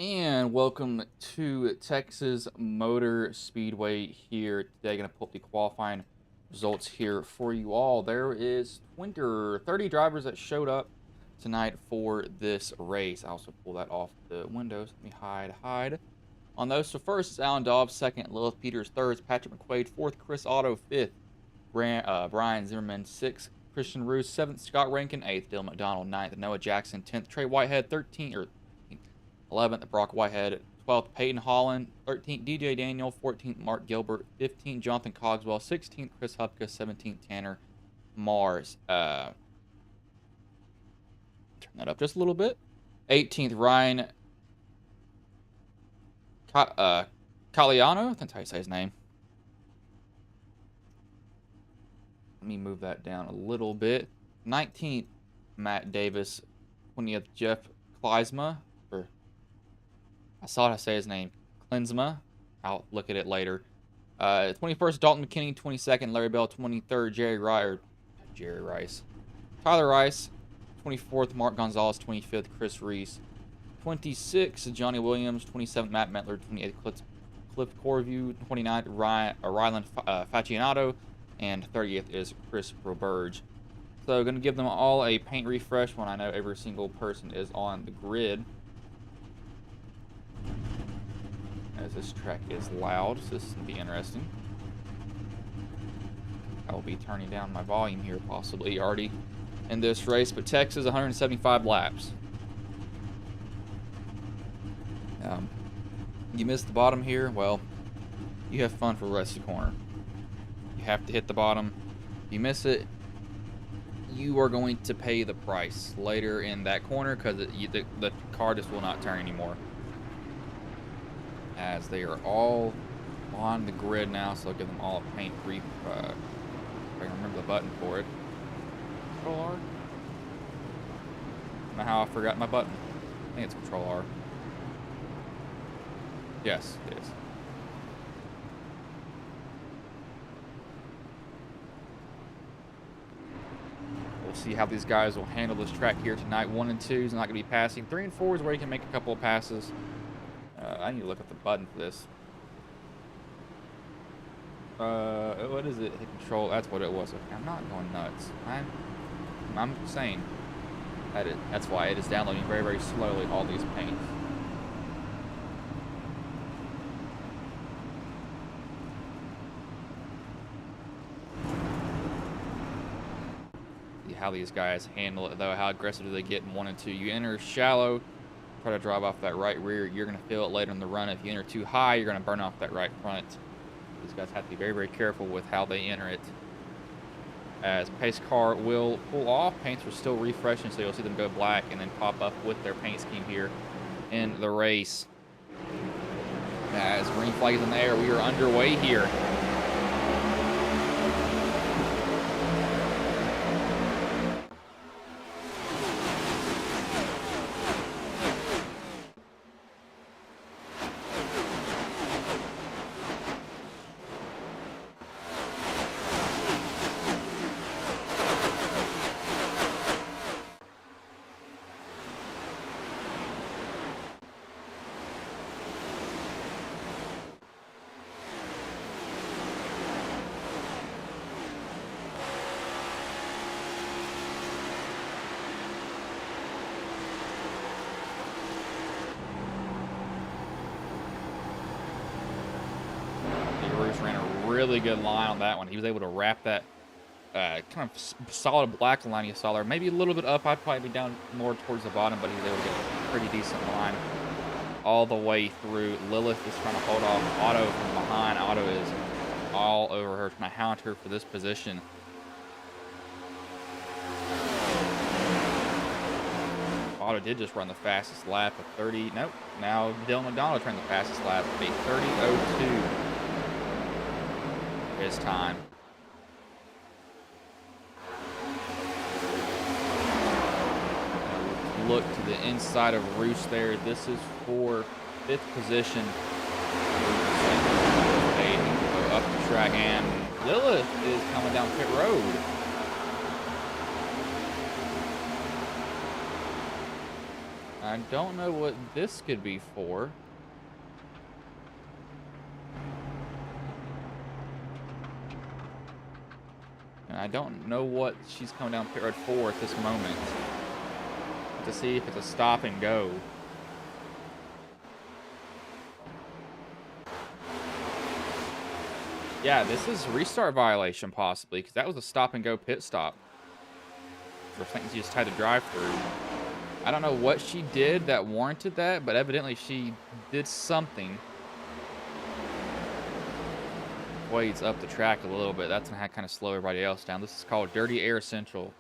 And welcome to Texas Motor Speedway here. Today, going to pull up the qualifying results here for you all. There is 30 drivers that showed up tonight for this race. I also pull that off the windows. Let me hide on those. So first is Alan Dobbs, second, Lilith Peters, third, Patrick McQuaid, fourth, Chris Otto, fifth, Brian Zimmerman, sixth, Christian Roos, seventh, Scott Rankin, eighth, Dylan McDonald, ninth, Noah Jackson, 10th, Trey Whitehead, 11th, Brock Whitehead, 12th, Peyton Holland, 13th, DJ Daniel, 14th, Mark Gilbert, 15th, Jonathan Cogswell, 16th, Chris Hupka, 17th, Tanner Mars. Turn that up just a little bit. 18th, Ryan Caliano, I think that's how you say his name. Let me move that down a little bit. 19th, Matt Davis. 20th, Jeff Kleisma. I saw how to say his name. Klinsma. I'll look at it later. 21st, Dalton McKinney. 22nd, Larry Bell. 23rd, Jerry Rice. Tyler Rice. 24th, Mark Gonzalez. 25th, Chris Reese. 26th, Johnny Williams. 27th, Matt Metler. 28th, Cliff Corview. 29th, Ryland Faccianato. And 30th is Chris Roberge. So going to give them all a paint refresh when I know every single person is on the grid. As this track is loud, so this is going to be interesting. I will be turning down my volume here, possibly already in this race, but Texas 175 laps. You missed the bottom here, well, you have fun for the rest of the corner. You have to hit the bottom. If you miss it, you are going to pay the price later in that corner because the car just will not turn anymore. As they are all on the grid now, so I'll give them all a paint if I can remember the button for it. Control R? I don't know how I forgot my button. I think it's Control R. Yes, it is. We'll see how these guys will handle this track here tonight. 1 and 2 is not going to be passing. 3 and 4 is where you can make a couple of passes. I need to look at the button for this. What is it? Hit control. That's what it was. Okay, I'm not going nuts. I'm saying that's why it is downloading very, very slowly all these paints. See how these guys handle it, though. How aggressive do they get in 1 and 2? You enter shallow. Try to drive off that right rear. You're going to feel it later in the run. If you enter too high, you're going to burn off that right front. These guys have to be very, very careful with how they enter it. As pace car will pull off, paints are still refreshing, so you'll see them go black and then pop up with their paint scheme here in the race. As green flag is in the air, we are underway here. Ran a really good line on that one. He was able to wrap that kind of solid black line you saw there. Maybe a little bit up. I'd probably be down more towards the bottom, but he was able to get a pretty decent line all the way through. Lilith is trying to hold off Otto from behind. Otto is all over her, trying to hound her for this position. Otto did just run the fastest lap of 30. Nope. Now Dylan McDonald trying the fastest lap of a 30.02. His time. Look to the inside of Roos there. This is for 5th position. Go up the track, and Lilith is coming down pit road. I don't know what this could be for. And I don't know what she's coming down pit road for at this moment. To see if it's a stop and go. Yeah, this is restart violation possibly, because that was a stop and go pit stop. For things you just had to drive through. I don't know what she did that warranted that, but evidently she did something. Wade's up the track a little bit. That's gonna kind of slow everybody else down. This is called Dirty Air Central.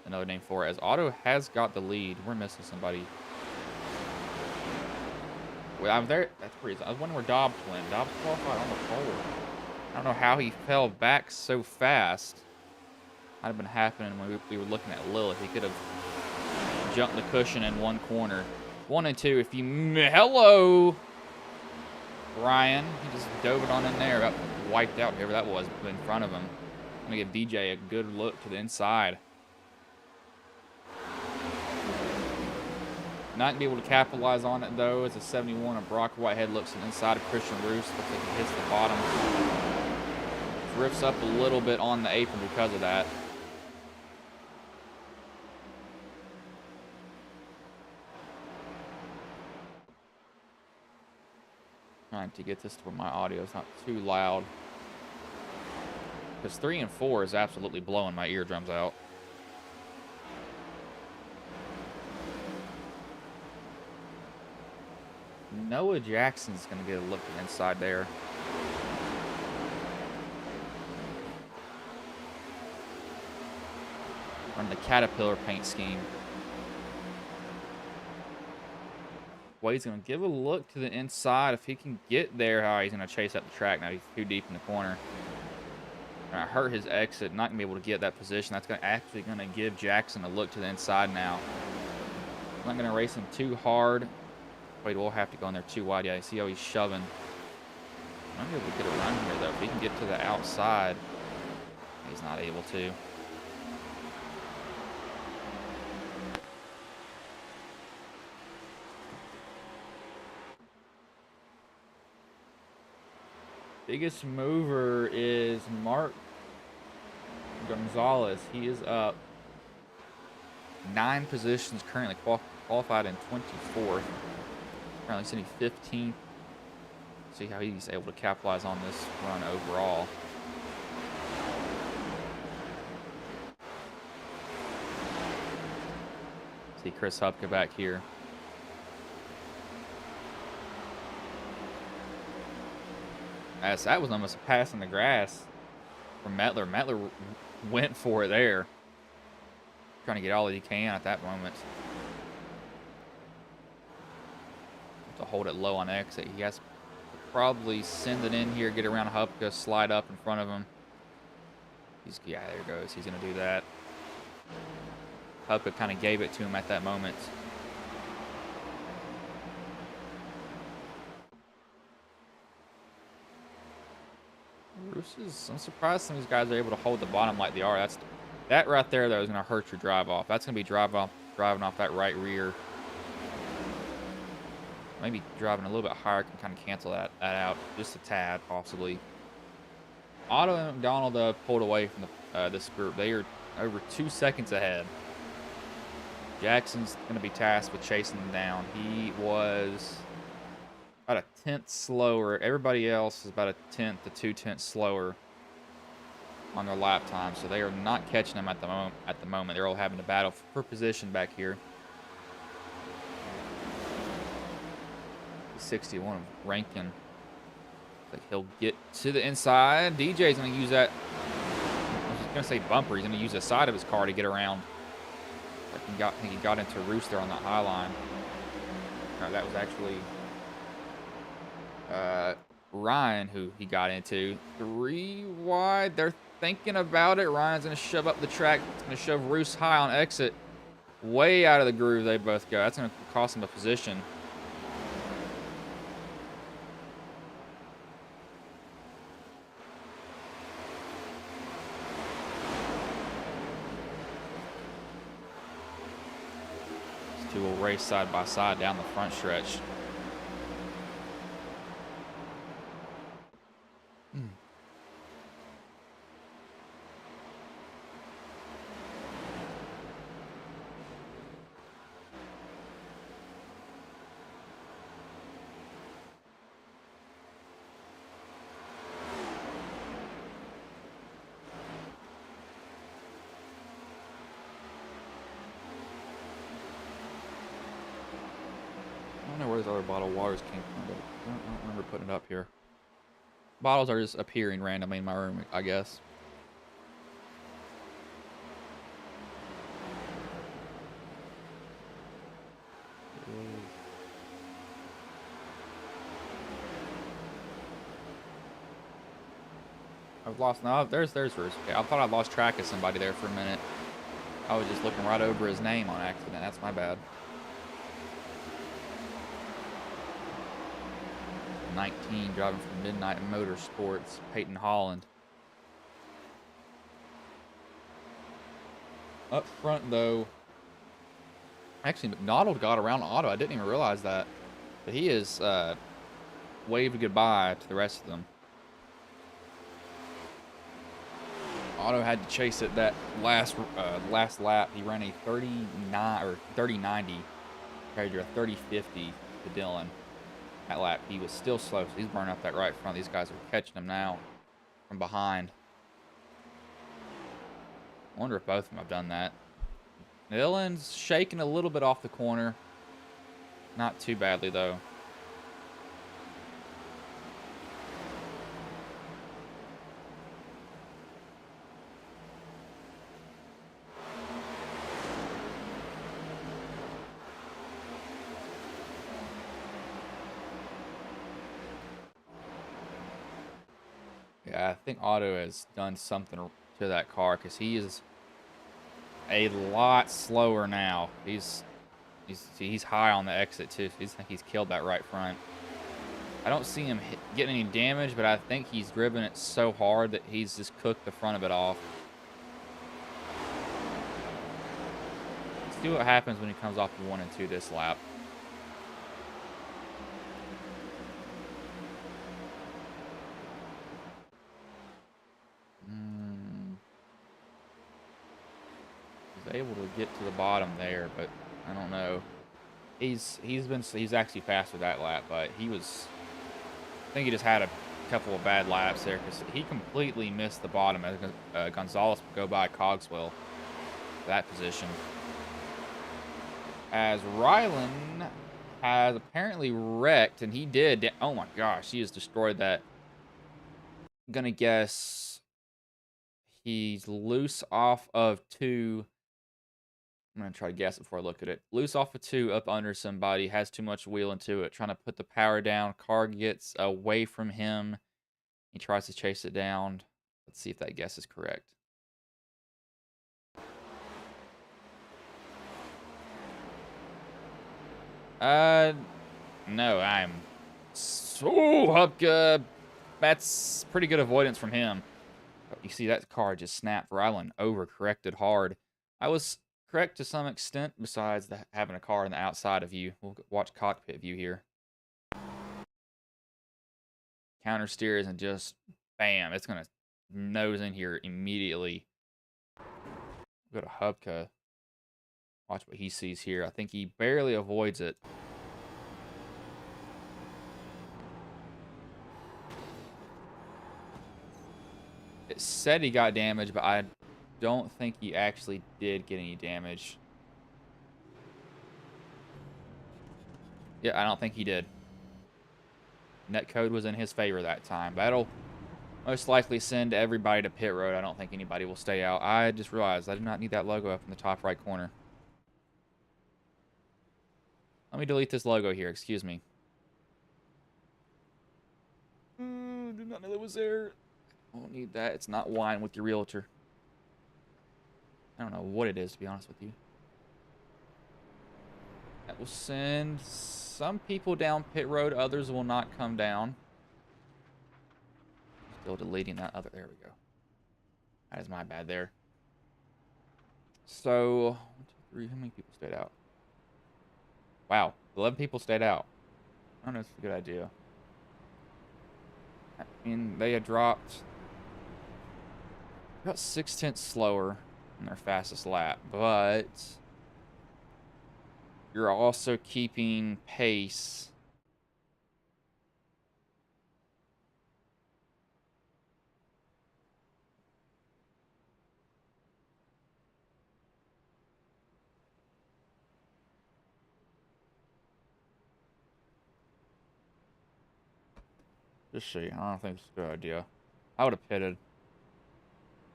Another name for it. As Otto has got the lead. We're missing somebody. Well, I'm there. That's pretty. I was wondering where Dobbs went. Dobbs qualified on the pole. I don't know how he fell back so fast. Might have been happening when we were looking at Lilith. He could have jumped the cushion in one corner. 1 and 2. If you hello, Ryan, he just dove it on in there. About wiped out whoever that was in front of him. I'm gonna give DJ a good look to the inside. Not gonna be able to capitalize on it though. It's a 71 of Brock Whitehead. Looks inside of Christian Roos. Looks like he hits the bottom. Drifts up a little bit on the apron because of that. Trying to get this to where my audio is not too loud. Because 3 and 4 is absolutely blowing my eardrums out. Noah Jackson's going to get a look at the inside there. On the Caterpillar paint scheme. Wade's going to give a look to the inside. If he can get there, he's going to chase up the track. Now he's too deep in the corner. Hurt his exit. Not going to be able to get that position. That's actually going to give Jackson a look to the inside now. Not going to race him too hard. Wade will have to go in there too wide. Yeah, you see how he's shoving. I'm able to get a run here, though. If he can get to the outside, he's not able to. Biggest mover is Mark Gonzalez. He is up 9 positions, currently qualified in 24th. Currently sitting 15th. See how he's able to capitalize on this run overall. See Chris Hupke back here. As that was almost a pass in the grass from Metler. Metler went for it there. Trying to get all that he can at that moment. To hold it low on exit. He has to probably send it in here, get around Hupke, slide up in front of him. Yeah, there he goes. He's going to do that. Hupke kind of gave it to him at that moment. I'm surprised some of these guys are able to hold the bottom like they are. That right there, though, is going to hurt your drive off. That's going to be driving off that right rear. Maybe driving a little bit higher can kind of cancel that out just a tad, possibly. Otto and McDonald pulled away from this group. They are over 2 seconds ahead. Jackson's going to be tasked with chasing them down. He was about a 1/10 slower. Everybody else is about a 1/10 to 2/10 slower on their lap time, so they are not catching them at the moment. They're all having to battle for position back here. 61 of Rankin. Like he'll get to the inside. DJ's going to use that. I was just going to say bumper. He's going to use the side of his car to get around. I think he got into Roos there on that high line. No, that was actually Ryan who he got into. 3 wide. They're thinking about it. Ryan's going to shove up the track. It's going to shove Roos high on exit. Way out of the groove they both go. That's going to cost him a position. two will race side by side down the front stretch. I don't know where those other bottled waters came from, but I don't remember putting it up here. Bottles are just appearing randomly in my room, I guess. I've lost. No, there's Bruce. Okay, I thought I lost track of somebody there for a minute. I was just looking right over his name on accident. That's my bad. 19, driving for Midnight Motorsports, Peyton Holland. Up front, though, actually, McDonald got around Otto. I didn't even realize that. But he is waved goodbye to the rest of them. Otto had to chase it that last lap. He ran a 39 or 30-90 compared to a 30-50 to Dylan. That lap, he was still slow, so he's burning up that right front. These guys are catching him now from behind. I wonder if both of them have done that. Dylan's shaking a little bit off the corner. Not too badly, though. Yeah, I think Otto has done something to that car because he is a lot slower now. He's high on the exit too. I think he's killed that right front. I don't see him getting any damage, but I think he's driven it so hard that he's just cooked the front of it off. Let's see what happens when he comes off the 1 and 2 this lap. Able to get to the bottom there, but I don't know. He's actually faster that lap, but I think he just had a couple of bad laps there because he completely missed the bottom as Gonzalez would go by Cogswell that position. As Rylan has apparently wrecked, and he did. Oh my gosh, he has destroyed that. I'm gonna guess he's loose off of 2. I'm going to try to guess it before I look at it. Loose off of 2, up under somebody, has too much wheel into it, trying to put the power down. Car gets away from him. He tries to chase it down. Let's see if that guess is correct. No, I'm so Hupka. That's pretty good avoidance from him. But you see that car just snapped. Rylan overcorrected hard. I was correct to some extent, besides having a car on the outside of you. We'll watch cockpit view here. Counter steers and just bam, it's gonna nose in here immediately. Go to Hubka. Watch what he sees here. I think he barely avoids it. It said he got damaged, but I don't think he actually did get any damage. Yeah, I don't think he did. Netcode was in his favor that time. That'll most likely send everybody to pit road. I don't think anybody will stay out. I just realized I do not need that logo up in the top right corner. Let me delete this logo here. Excuse me. Did not know that was there. I don't need that. It's not wine with your realtor. I don't know what it is, to be honest with you. That will send some people down pit road. Others will not come down. Still deleting that other. There we go. That is my bad there. So, 1, 2, 3. How many people stayed out? Wow, 11 people stayed out. I don't know if it's a good idea. I mean, they had dropped about 6/10 slower in their fastest lap, but you're also keeping pace. Just see. I don't think it's a good idea. I would have pitted.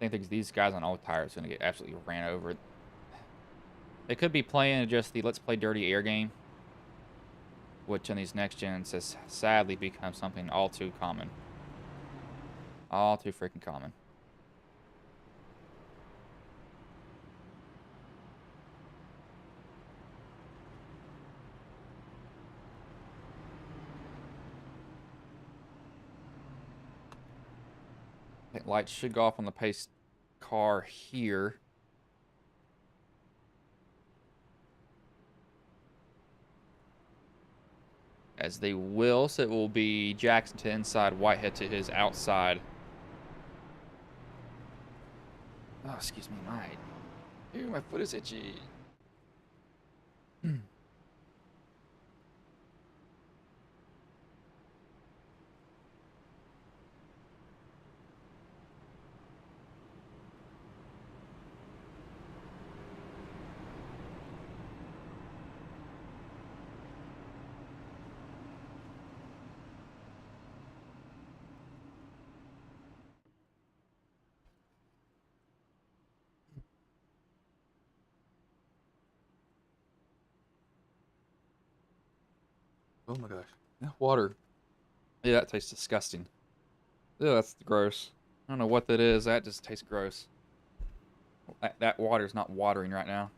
I think these guys on old tires are going to get absolutely ran over. They could be playing just the let's play dirty air game, which in these next gens has sadly become something all too common. All too freaking common. I think lights should go off on the pace car here. As they will, so it will be Jackson to inside, Whitehead to his outside. Oh, excuse me, my foot is itchy. Oh my gosh. Water. Yeah, that tastes disgusting. Yeah, that's gross. I don't know what that is. That just tastes gross. That water's not watering right now.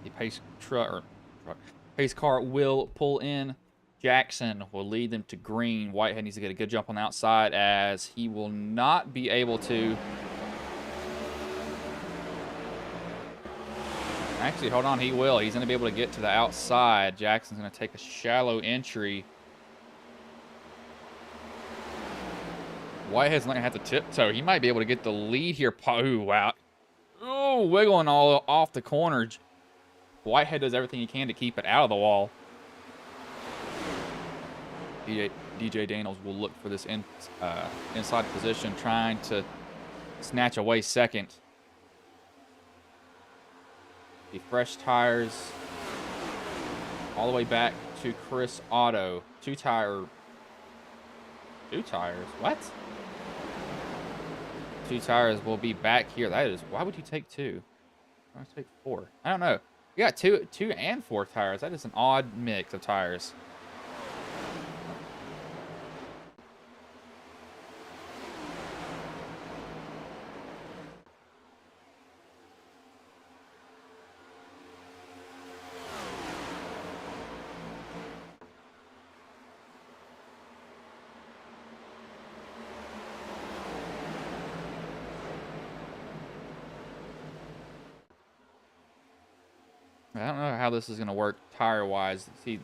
The pace car will pull in. Jackson will lead them to green. Whitehead needs to get a good jump on the outside as he will not be able to. Actually, hold on, he will. He's going to be able to get to the outside. Jackson's going to take a shallow entry. Whitehead's not going to have to tiptoe. He might be able to get the lead here. Ooh, wow. Ooh, wiggling all off the corner. Whitehead does everything he can to keep it out of the wall. DJ Daniels will look for this inside position, trying to snatch away second. The fresh tires all the way back to Chris Otto. Two tires. What? Two tires will be back here. That is, why would you take two? Why would you take four? I don't know. You got two and four tires. That is an odd mix of tires. I don't know how this is going to work tire-wise. See,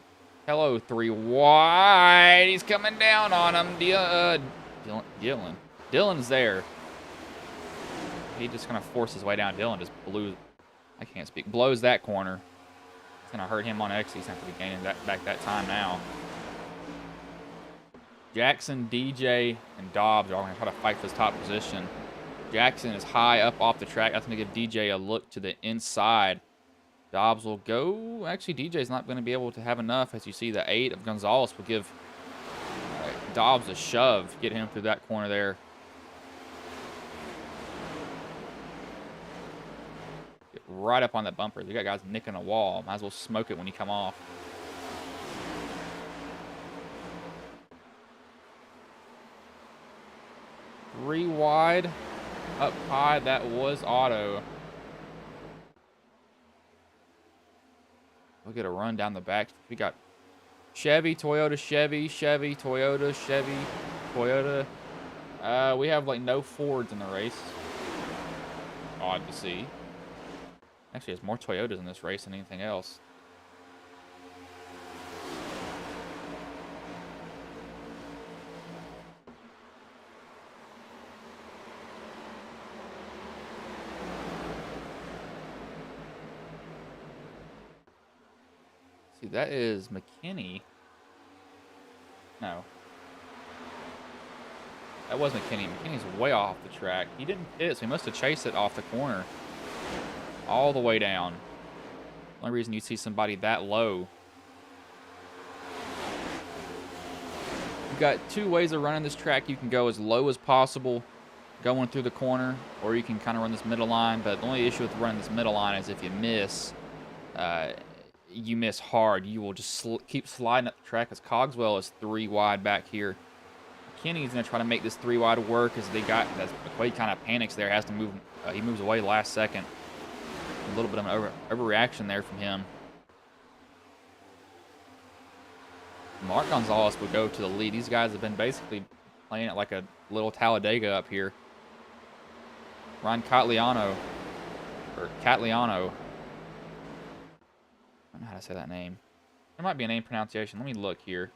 hello, 3 wide. He's coming down on him. Dylan's there. He just kind of forced his way down. Dylan just I can't speak. Blows that corner. It's going to hurt him on exit. He's going to have to be gaining back that time now. Jackson, DJ, and Dobbs are all going to try to fight this top position. Jackson is high up off the track. That's going to give DJ a look to the inside. Dobbs will go. Actually, DJ's not going to be able to have enough. As you see, the 8 of Gonzalez will give Dobbs a shove, get him through that corner there. Get right up on that bumper. You got guys nicking a wall. Might as well smoke it when you come off. 3 wide up high. That was Auto. We'll get a run down the back. We got Chevy, Toyota, Chevy, Chevy, Toyota, Chevy, Toyota. We have like no Fords in the race. Odd to see. Actually, there's more Toyotas in this race than anything else. See, that is McKinney. No. That was McKinney. McKinney's way off the track. He didn't hit, so he must have chased it off the corner. All the way down. Only reason you see somebody that low. You've got 2 ways of running this track. You can go as low as possible, going through the corner, or you can kind of run this middle line. But the only issue with running this middle line is if you miss hard. You will just keep sliding up the track, as Cogswell is 3 wide back here. Kenny's going to try to make this 3 wide work as McQuaid kind of panics there, has to move. He moves away last second. A little bit of an overreaction there from him. Mark Gonzalez will go to the lead. These guys have been basically playing it like a little Talladega up here. Ryan Catliano, I don't know how to say that name. There might be a name pronunciation. Let me look here.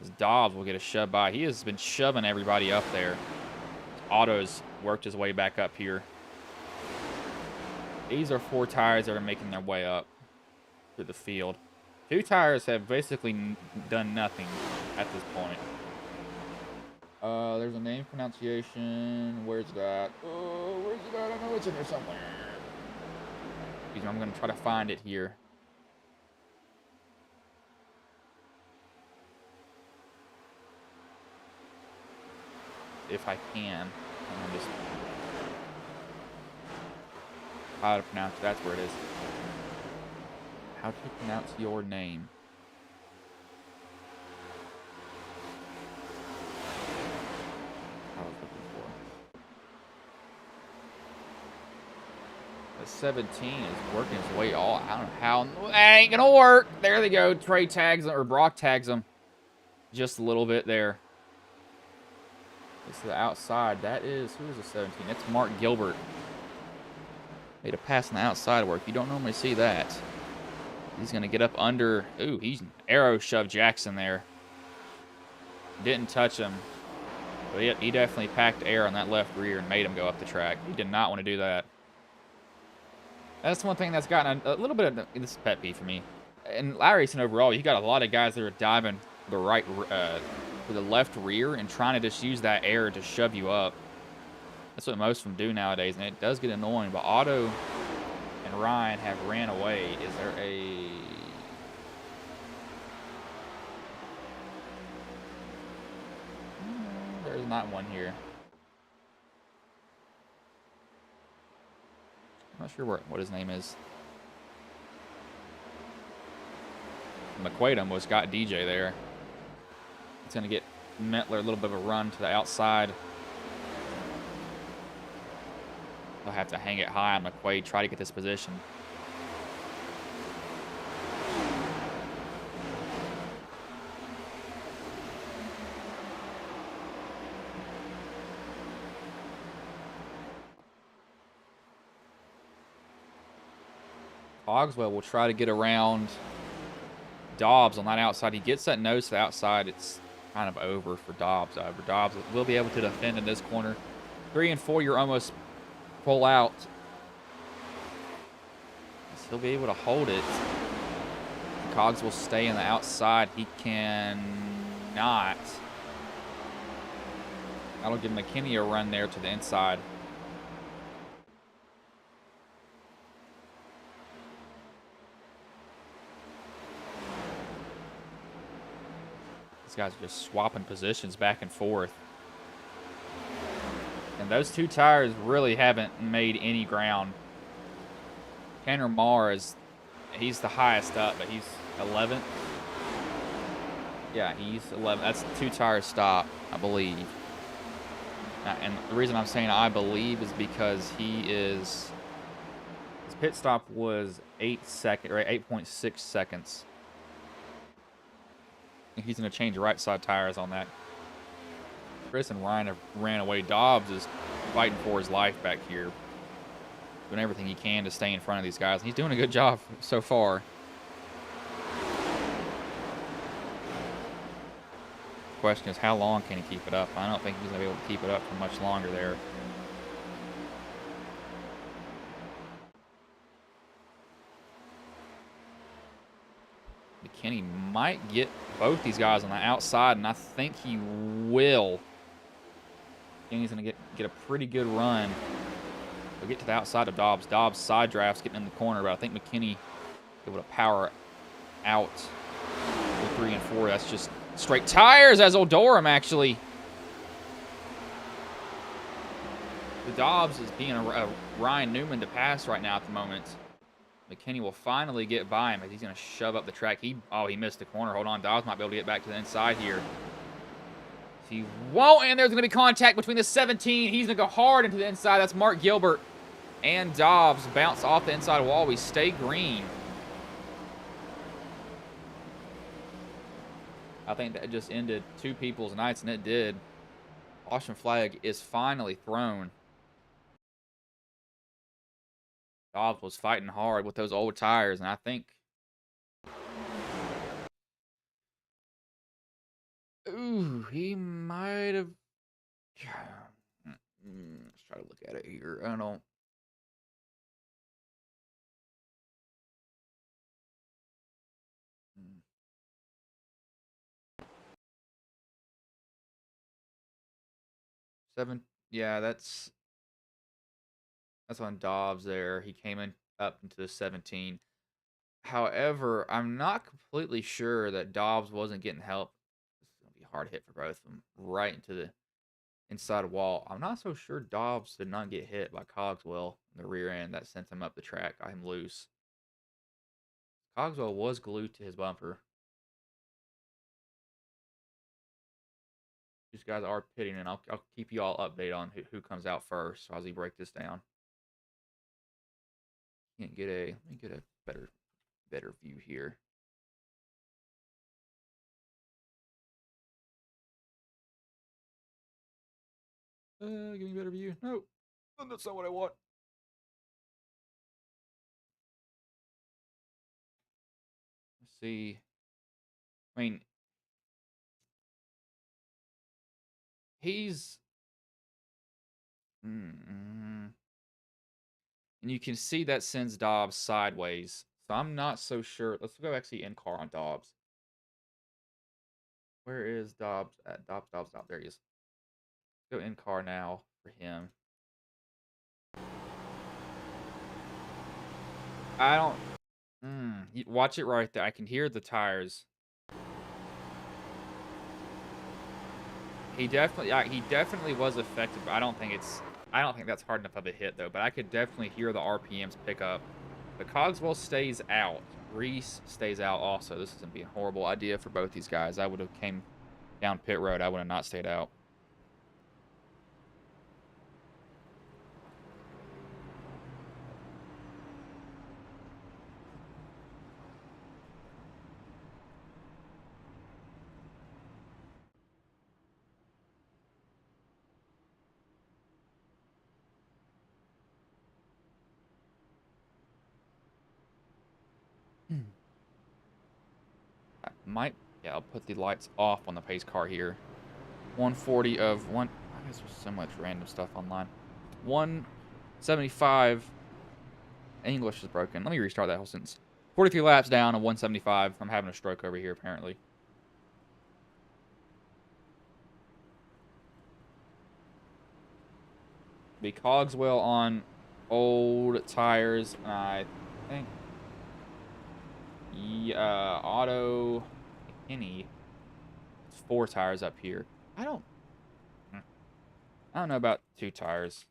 As Dobbs will get a shove by. He has been shoving everybody up there. Otto's worked his way back up here. These are 4 tires that are making their way up to the field. 2 tires have basically done nothing at this point. There's a name pronunciation. Where's that? Oh, where's it at? I know it's in here somewhere. Excuse me, I'm going to try to find it here. If I can. I'm just... How to pronounce it. That's where it is. How to pronounce your name. I was looking for. The 17 is working his way all. I don't know how. That ain't gonna work. There they go. Trey tags him, or Brock tags him. Just a little bit there. It's to the outside. That is, who is the 17? That's Mark Gilbert. Made a pass on the outside work. You don't normally see that. He's going to get up under. Ooh, he's arrow shoved Jackson there. Didn't touch him. But he definitely packed air on that left rear and made him go up the track. He did not want to do that. That's one thing that's gotten a little bit of, this is pet peeve for me. In iRacing overall, you got a lot of guys that are diving the right, for the left rear and trying to just use that air to shove you up. That's what most of them do nowadays, and it does get annoying. But Otto and Ryan have ran away. Is there a... There's not one here. I'm not sure what his name is. McQuaid was got DJ there. It's going to get Mettler a little bit of a run to the outside. They'll have to hang it high on McQuaid, try to get this position. Cogswell will try to get around Dobbs on that outside. He gets that nose to the outside. It's kind of over for Dobbs. Dobbs will be able to defend in this corner. 3 and 4, you're almost pull out. He'll be able to hold it. Cogs will stay on the outside. He cannot. That'll give McKinney a run there to the inside. These guys are just swapping positions back and forth. And those 2 tires really haven't made any ground. Tanner Marr he's the highest up, but he's 11th. Yeah, he's 11th. That's a 2 tire stop, I believe. And the reason I'm saying I believe is because his pit stop was 8.6 seconds. And he's going to change right side tires on that. Chris and Ryan have ran away. Dobbs is fighting for his life back here, doing everything he can to stay in front of these guys. He's doing a good job so far. The question is, how long can he keep it up? I don't think he's going to be able to keep it up for much longer there. McKinney might get both these guys on the outside, and I think he will. McKinney's going to get a pretty good run. He'll get to the outside of Dobbs. Dobbs side drafts getting in the corner, but I think McKinney able to power out the 3 and 4. That's just straight tires as Odorum actually. The Dobbs is being a Ryan Newman to pass right now at the moment. McKinney will finally get by him as he's going to shove up the track. He missed the corner. Hold on. Dobbs might be able to get back to the inside here. He won't, and there's going to be contact between the 17. He's going to go hard into the inside. That's Mark Gilbert. And Dobbs bounce off the inside wall. We stay green. I think that just ended 2 people's nights, and it did. Caution flag is finally thrown. Dobbs was fighting hard with those old tires, and I think... Ooh, he might have... Let's try to look at it here. I don't... Yeah, that's on Dobbs there. He came in up into the 17. However, I'm not completely sure that Dobbs wasn't getting help. This is going to be a hard hit for both of them. Right into the inside wall. I'm not so sure Dobbs did not get hit by Cogswell in the rear end. That sent him up the track. Got him loose. Cogswell was glued to his bumper. These guys are pitting, and I'll keep you all updated on who comes out first as we break this down. Let me get a better view here. Give me a better view. No, that's not what I want. Let's see. I mean, he's... And you can see that sends Dobbs sideways. So I'm not so sure. Let's go actually in car on Dobbs. Where is Dobbs at? Dobbs. There he is. Go in car now for him. I don't... Watch it right there. I can hear the tires. He definitely was affected, but I don't think that's hard enough of a hit though. But I could definitely hear the RPMs pick up. But Cogswell stays out. Reese stays out also. This is gonna be a horrible idea for both these guys. I would have came down pit road. I would have not stayed out. I'll put the lights off on the pace car here. 140 of one. I guess there's so much random stuff online. 175. English is broken. Let me restart that whole sentence. 43 laps down of 175. I'm having a stroke over here apparently. Be Cogswell on old tires. I think. Yeah, Auto McKinney. It's 4 tires up here. I don't know about 2 tires.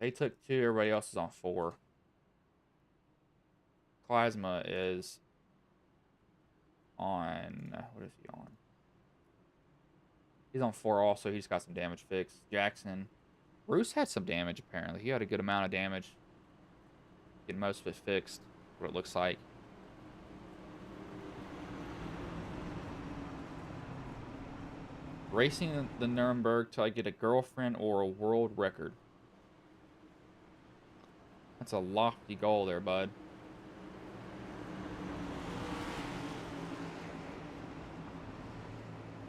They took 2. Everybody else is on 4. Plasma is on... What is he on? He's on 4 also. He's got some damage fixed. Jackson. Bruce had some damage, apparently. He had a good amount of damage. Getting most of it fixed. What it looks like. Racing the Nuremberg till I get a girlfriend or a world record. That's a lofty goal there, bud.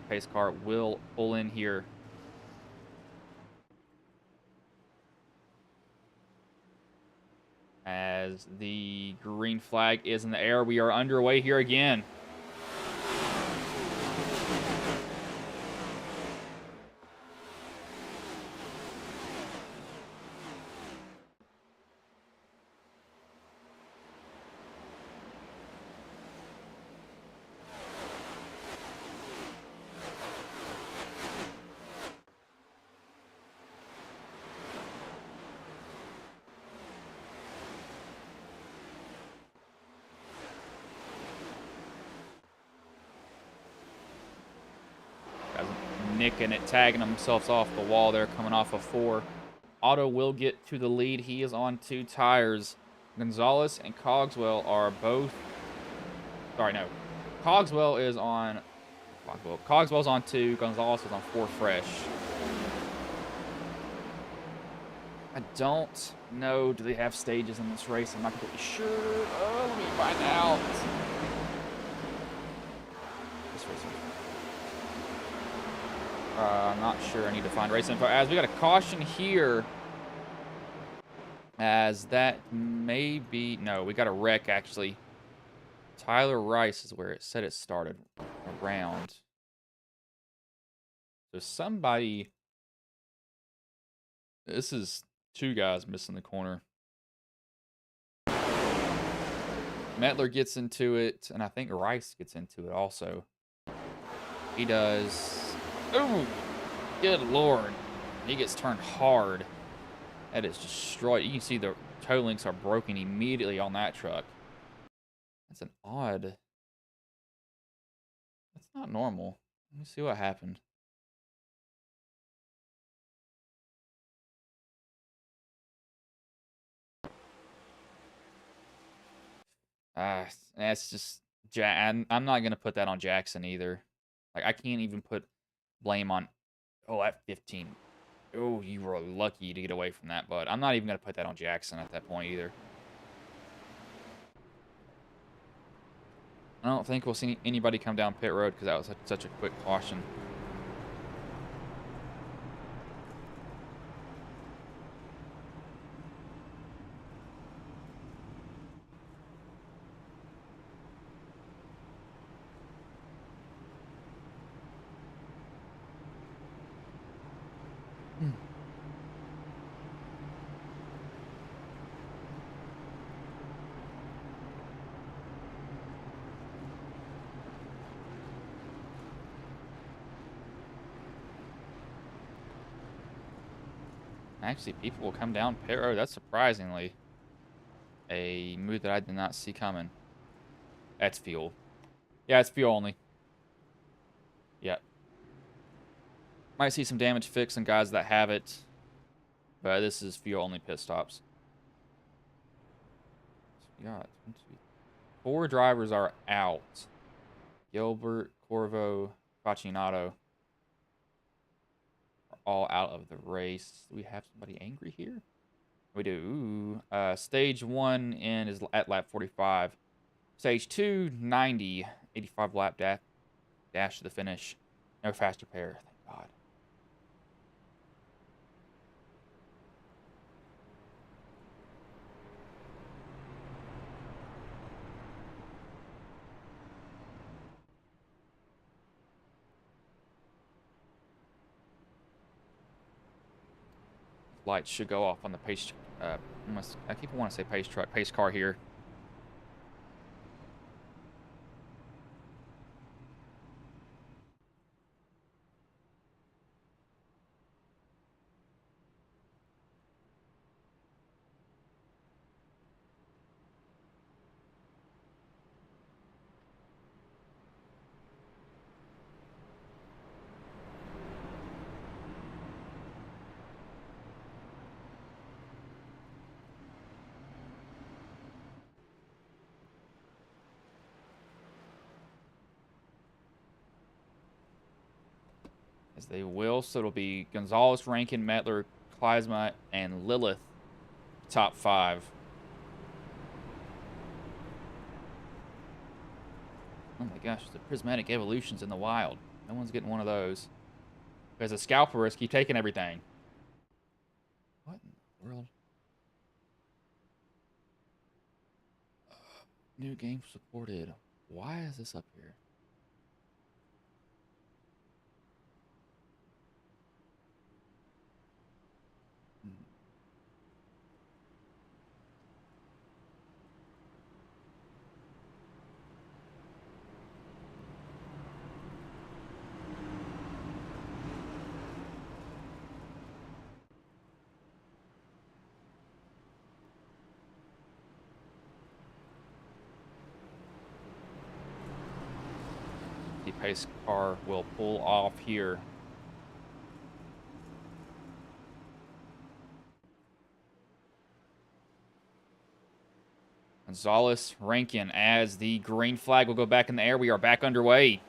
Pace car will pull in here. As the green flag is in the air, we are underway here again. Nicking it, tagging themselves off the wall there, coming off of 4. Otto will get to the lead. He is on 2 tires. Gonzalez and Cogswell are both... Sorry, no. Cogswell is on... Cogswell's on 2. Gonzalez is on 4 fresh. I don't know. Do they have stages in this race? I'm not completely sure. Oh, let me find out. This race. I'm not sure. I need to find race info. As we got a caution here. As that may be... No, we got a wreck, actually. Tyler Rice is where it said it started. Around. So somebody... This is 2 guys missing the corner. Metler gets into it, and I think Rice gets into it also. He does... Oh, good lord. He gets turned hard. That is destroyed. You can see the toe links are broken immediately on that truck. That's an odd... That's not normal. Let me see what happened. That's just... I'm not going to put that on Jackson either. Like, I can't even put blame on... Oh, at 15. Oh, you were lucky to get away from that, bud. I'm not even going to put that on Jackson at that point either. I don't think we'll see anybody come down pit road because that was such a quick caution. Actually, people will come down pit road. That's surprisingly a move that I did not see coming. That's fuel. Yeah, it's fuel only. Yeah. Might see some damage fixed on guys that have it. But this is fuel only pit stops. So we got 4 drivers are out. Gilbert, Corvo, Facchinato are all out of the race. Do we have somebody angry here? We do. Stage 1 in is at lap 45. Stage 2, 90. 85 lap dash to the finish. No faster pair. Thank God. Lights should go off on the pace. I keep wanting to say pace car here. As they will, so it'll be Gonzalez, Rankin, Metler, Kleisma, and Lilith top 5. Oh my gosh, the prismatic evolutions in the wild. No one's getting one of those. Because the scalpers keep taking everything. What in the world? New game supported. Why is this up here? The pace car will pull off here. Gonzalez, Rankin, as the green flag will go back in the air. We are back underway.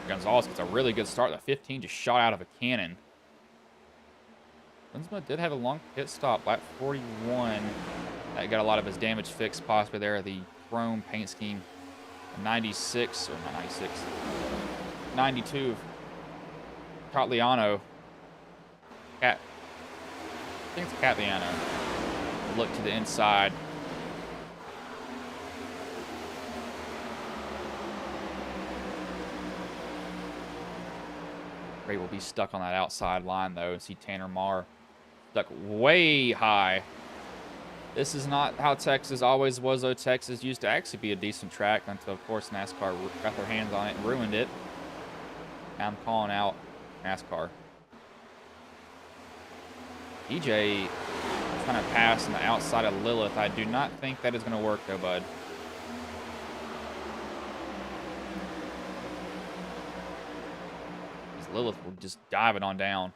Gonzalez gets a really good start. The 15 just shot out of a cannon. Lenzma did have a long pit stop, lap 41. That got a lot of his damage fixed possibly there. The chrome paint scheme. 96, or not 96, 92. Catliano. I think it's Catliano. Look to the inside. Ray will be stuck on that outside line, though, and see Tanner Marr stuck way high. This is not how Texas always was, though. Texas used to actually be a decent track until, of course, NASCAR got their hands on it and ruined it. Now I'm calling out NASCAR. DJ trying to pass on the outside of Lilith. I do not think that is going to work, though, bud. Lilith will just dive it on down.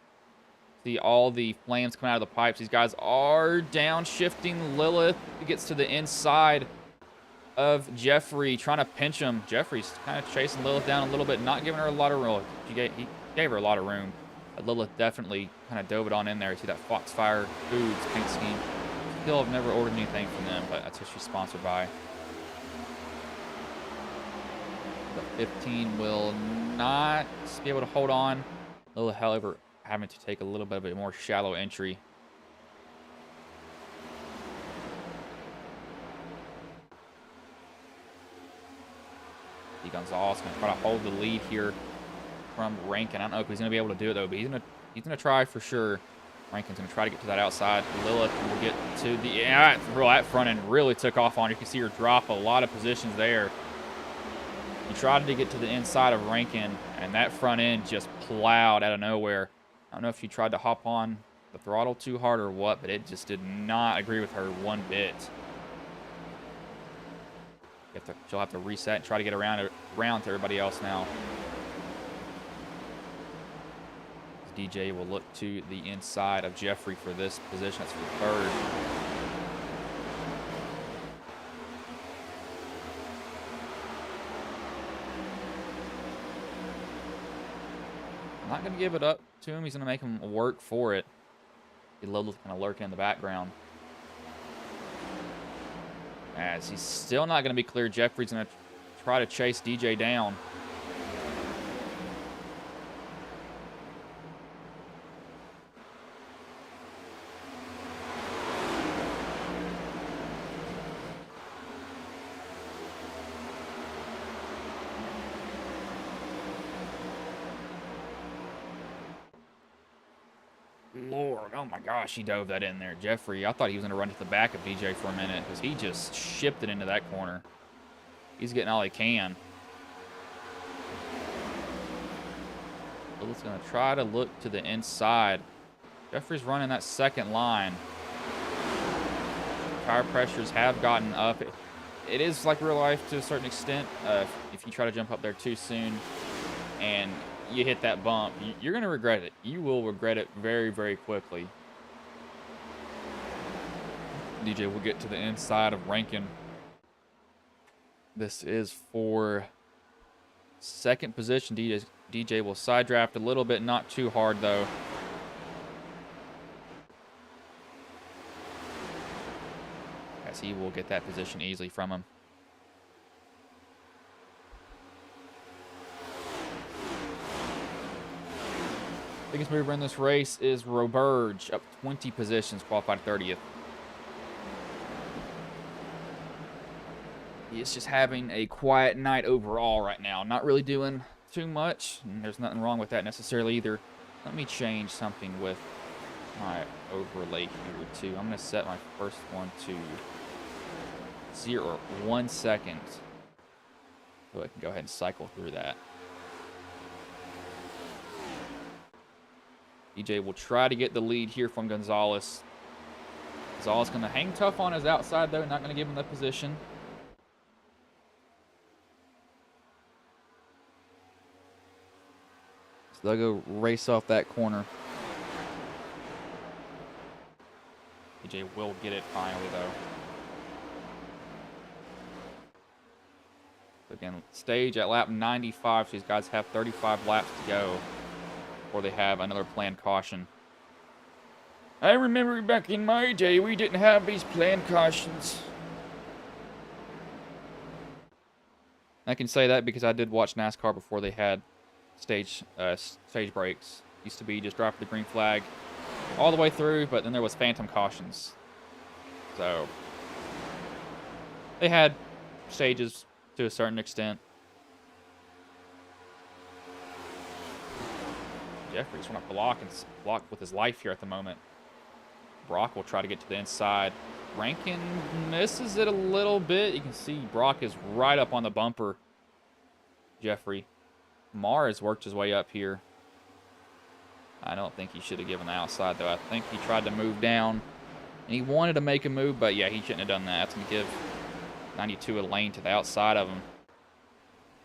See all the flames coming out of the pipes. These guys are downshifting. Lilith gets to the inside of Jeffrey, trying to pinch him. Jeffrey's kind of chasing Lilith down a little bit, not giving her a lot of room. He gave her a lot of room. But Lilith definitely kind of dove it on in there. See that Foxfire Foods paint scheme. Still have never ordered anything from them, but that's what she's sponsored by. The 15 will not be able to hold on. Lilith, however, having to take a little bit of a more shallow entry. D. Gonzalez going to try to hold the lead here from Rankin. I don't know if he's going to be able to do it, though, but he's going to try for sure. Rankin's going to try to get to that outside. Lilith will get to the that front end really took off on. You can see her drop a lot of positions there. He tried to get to the inside of Rankin, and that front end just plowed out of nowhere. I don't know if she tried to hop on the throttle too hard or what, but it just did not agree with her one bit. She'll have to reset and try to get around to everybody else now. DJ will look to the inside of Jeffrey for this position. That's for third. Not going to give it up to him. He's going to make him work for it. Lilith kind of lurking in the background. As he's still not going to be clear, Jeffrey's going to try to chase DJ down. Lord, oh my gosh, he dove that in there. Jeffrey, I thought he was going to run to the back of DJ for a minute because he just shipped it into that corner. He's getting all he can. Lilith's going to try to look to the inside. Jeffrey's running that second line. Tire pressures have gotten up. It is like real life to a certain extent. If you try to jump up there too soon and you hit that bump, you're going to regret it. You will regret it very, very quickly. DJ will get to the inside of Rankin. This is for second position. DJ will side draft a little bit, not too hard though. As he will get that position easily from him. Biggest mover in this race is Roberge, up 20 positions, qualified 30th. He is just having a quiet night overall right now. Not really doing too much, and there's nothing wrong with that necessarily either. Let me change something with my overlay here too. I'm going to set my first one to 1 second, so I can go ahead and cycle through that. DJ will try to get the lead here from Gonzalez. Gonzalez going to hang tough on his outside, though. Not going to give him the position. So they'll go race off that corner. DJ will get it finally, though. So again, stage at lap 95. So these guys have 35 laps to go before they have another planned caution. I remember back in my day, we didn't have these planned cautions. I can say that because I did watch NASCAR before they had stage breaks. Used to be just drop the green flag all the way through, but then there was phantom cautions. So they had stages to a certain extent. Jeffrey's trying to block with his life here at the moment. Brock will try to get to the inside. Rankin misses it a little bit. You can see Brock is right up on the bumper. Jeffrey. Mar has worked his way up here. I don't think he should have given the outside, though. I think he tried to move down. And he wanted to make a move, but yeah, he shouldn't have done that. That's going to give 92 a lane to the outside of him.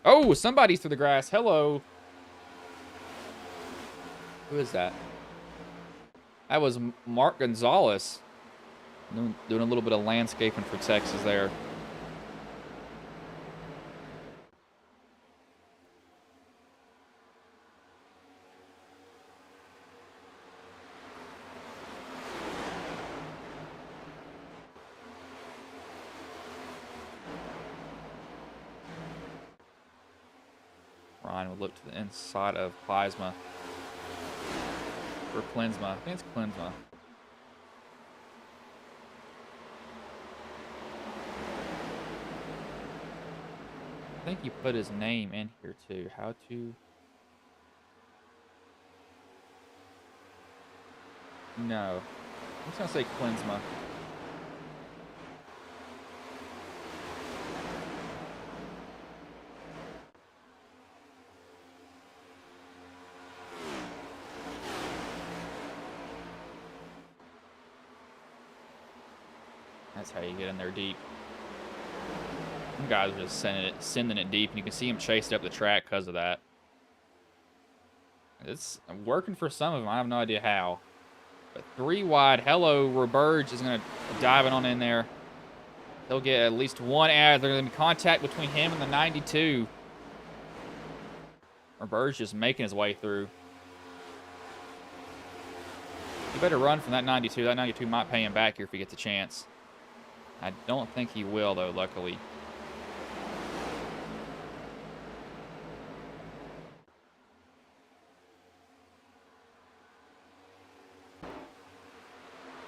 Oh, somebody's through the grass. Hello. Who is that? That was Mark Gonzalez. Doing a little bit of landscaping for Texas there. Ryan will look to the inside of Kleisma. Or Klinsma. I think it's Klinsma. I think he put his name in here too. How to... No. I'm just going to say Klinsma. That's how you get in there deep. Some guys are just sending it deep, and you can see him chased up the track because of that. It's working for some of them. I have no idea how. But 3 wide. Hello, Roberge is going to dive it on in there. He'll get at least one ad. There's going to be contact between him and the 92. Roberge just making his way through. He better run from that 92. That 92 might pay him back here if he gets a chance. I don't think he will, though, luckily.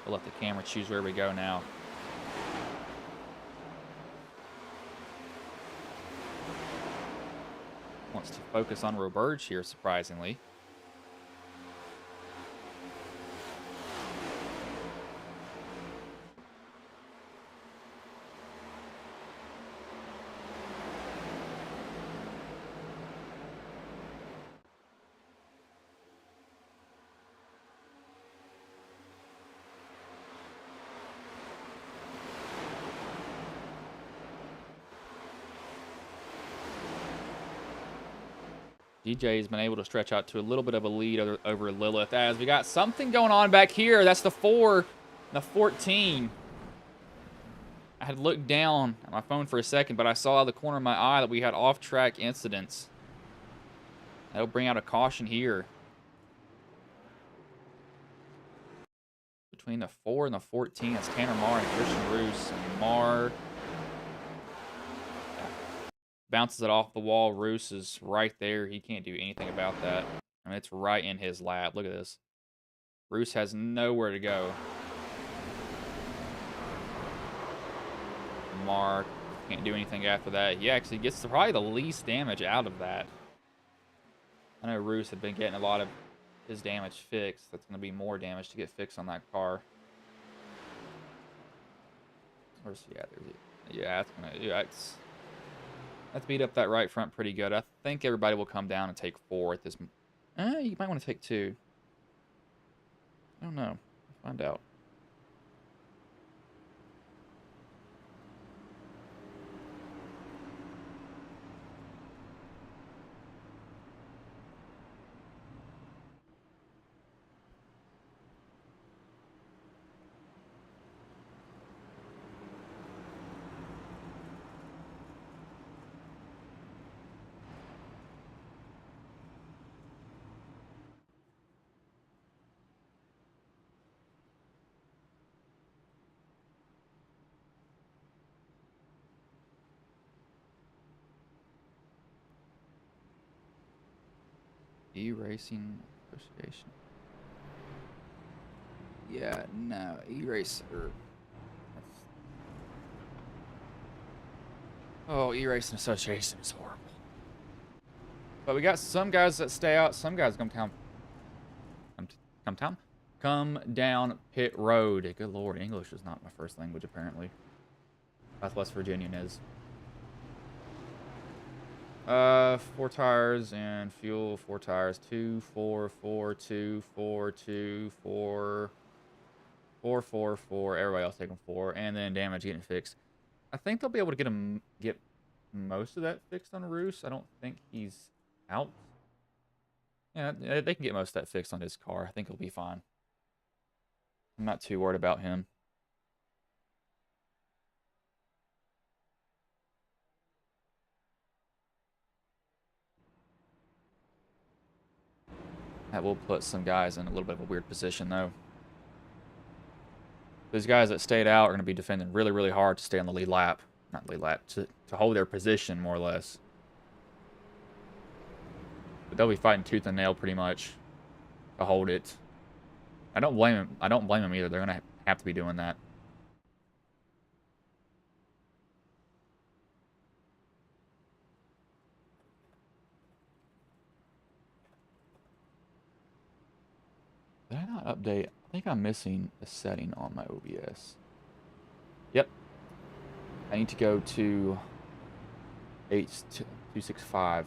We'll let the camera choose where we go now. Wants to focus on Roberge here, surprisingly. DJ has been able to stretch out to a little bit of a lead over Lilith, as we got something going on back here. That's the 4 and the 14. I had looked down at my phone for a second, but I saw out of the corner of my eye that we had off-track incidents. That'll bring out a caution here. Between the 4 and the 14, it's Tanner Marr and Christian Roos. Marr bounces it off the wall. Roos is right there. He can't do anything about that. I mean, it's right in his lap. Look at this. Roos has nowhere to go. Marr can't do anything after that. He actually gets probably the least damage out of that. I know Roos had been getting a lot of his damage fixed. That's going to be more damage to get fixed on that car. Where's he at? Yeah, that's going to... Yeah, that's beat up that right front pretty good. I think everybody will come down and take 4 at this... you might want to take 2. I don't know. We'll find out. E-Racing Association. Yeah, no. E-Racer. Oh, E-Racing Association is horrible. But we got some guys that stay out. Some guys come down pit road. Good Lord, English is not my first language, apparently. West Virginian is. 4 tires and fuel, 4 tires, 2, 4, 4, 2, 4, 2, 4, 4, 4, 4. Everybody else taking 4, and then damage getting fixed. I think they'll be able to get most of that fixed on Roos. I don't think he's out. Yeah, they can get most of that fixed on his car. I think he'll be fine. I'm not too worried about him. That will put some guys in a little bit of a weird position, though. Those guys that stayed out are going to be defending really, really hard to stay on the lead lap. Not lead lap, to hold their position, more or less. But they'll be fighting tooth and nail, pretty much, to hold it. I don't blame them. I don't blame them either. They're going to have to be doing that. Did I not update? I think I'm missing a setting on my OBS. Yep. I need to go to H265.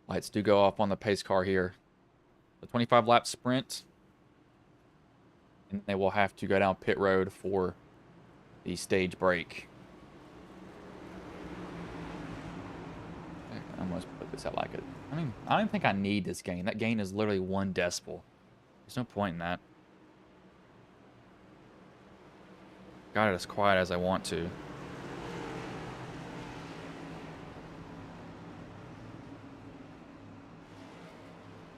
Lights do go off on the pace car here. The 25-lap sprint. And they will have to go down pit road for the stage break. I almost put this out like it. I mean, I don't even think I need this gain. That gain is literally 1 decibel. There's no point in that. Got it as quiet as I want to.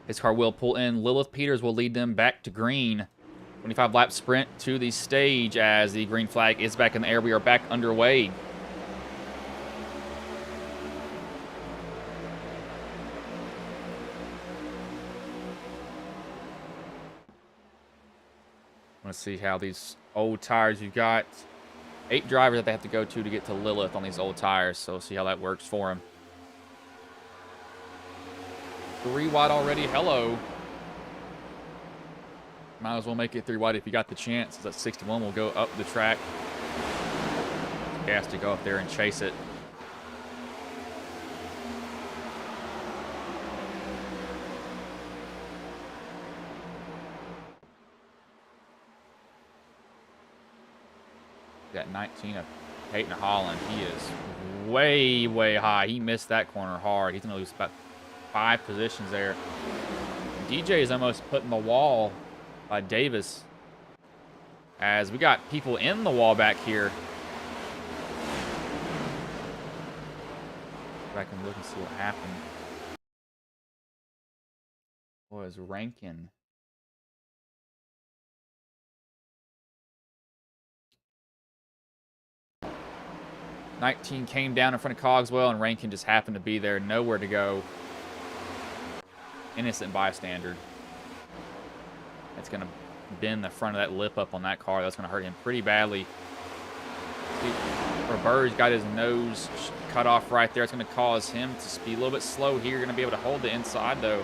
His car will pull in. Lilith Peters will lead them back to green. 25-lap sprint to the stage as the green flag is back in the air. We are back underway. Let's see how these old tires, you've got 8 drivers that they have to go to get to Lilith on these old tires. So we'll see how that works for them. 3 wide already. Hello. Might as well make it 3 wide if you got the chance. That 61 will go up the track. Gas to go up there and chase it. Got 19 of Peyton Holland. He is way, way high. He missed that corner hard. He's going to lose about 5 positions there. DJ is almost put in the wall by Davis. As we got people in the wall back here. Go back and look and see what happened. Was Rankin. '19 came down in front of Cogswell, and Rankin just happened to be there, nowhere to go. Innocent bystander. It's going to bend the front of that lip up on that car. That's going to hurt him pretty badly. Robert's got his nose cut off right there. It's going to cause him to be a little bit slow here. Going to be able to hold the inside, though.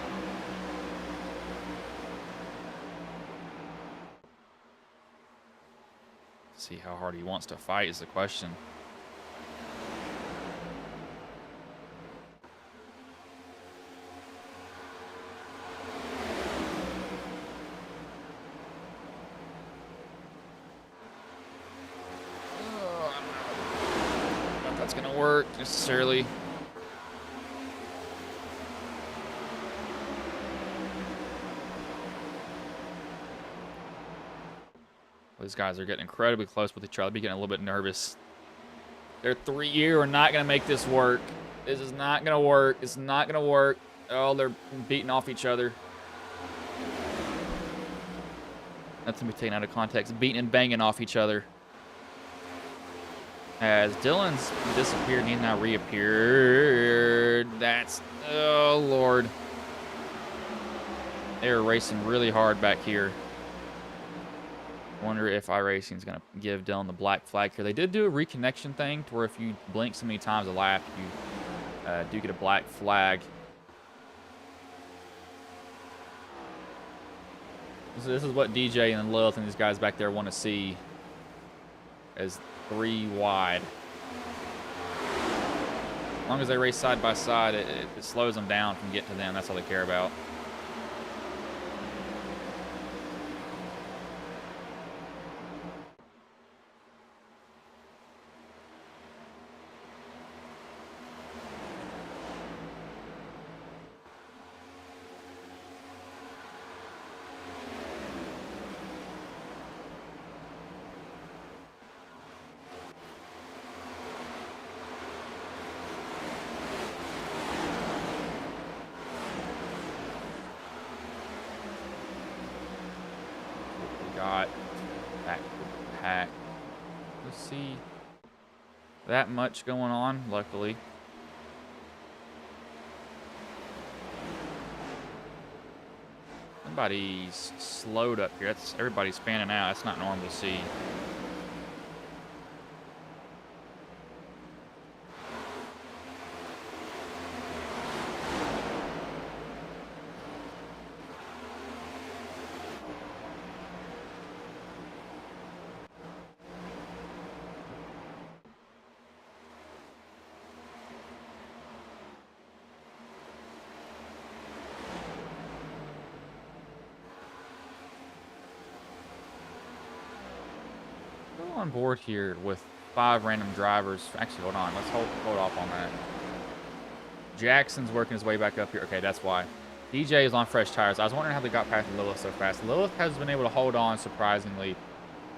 See how hard he wants to fight is the question. That's gonna work necessarily. These guys are getting incredibly close with each other. I'll be getting a little bit nervous. They're 3 year. We're not gonna make this work. This is not gonna work. It's not gonna work. Oh, they're beating off each other. That's gonna be taken out of context. Beating and banging off each other. As Dylan's disappeared and he's now reappeared. That's, oh Lord. They're racing really hard back here. Wonder if iRacing is going to give Dylan the black flag here. They did do a reconnection thing to where if you blink so many times a lap, you do get a black flag. So this is what DJ and Lilith and these guys back there want to see as 3 wide. As long as they race side by side, it slows them down from getting to them. That's all they care about. Got back to pack. Let's see that much going on, luckily. Somebody's slowed up here. That's everybody's fanning out. That's not normal to see. On board here with 5 random drivers. Actually, hold on. Let's hold off on that. Jackson's working his way back up here. Okay, that's why. DJ is on fresh tires. I was wondering how they got past Lilith so fast. Lilith has been able to hold on surprisingly.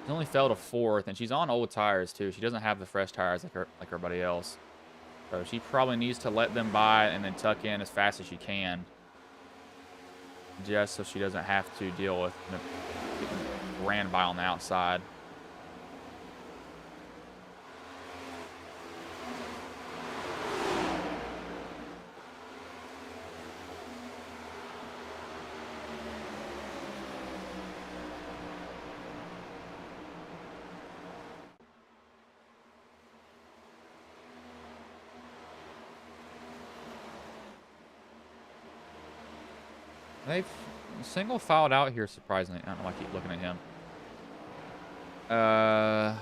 She only fell to 4th, and she's on old tires too. She doesn't have the fresh tires like everybody else. So she probably needs to let them by and then tuck in as fast as she can, just so she doesn't have to deal with getting ran by on the outside. They've single filed out here, surprisingly. I don't know why I keep looking at him. Uh,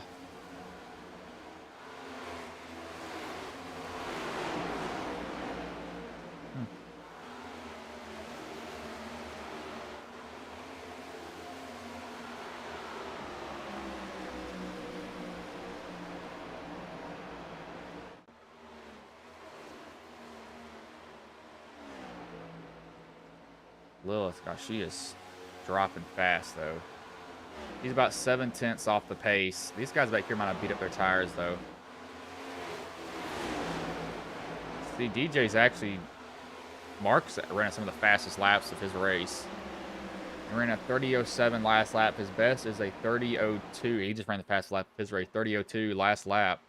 hmm. Lilith, gosh, she is dropping fast, though. He's about 7/10 off the pace. These guys back here might have beat up their tires, though. See, DJ's actually... Mark's ran some of the fastest laps of his race. He ran a 30:07 last lap. His best is a 30:02. He just ran the fastest lap of his race, 30:02 last lap.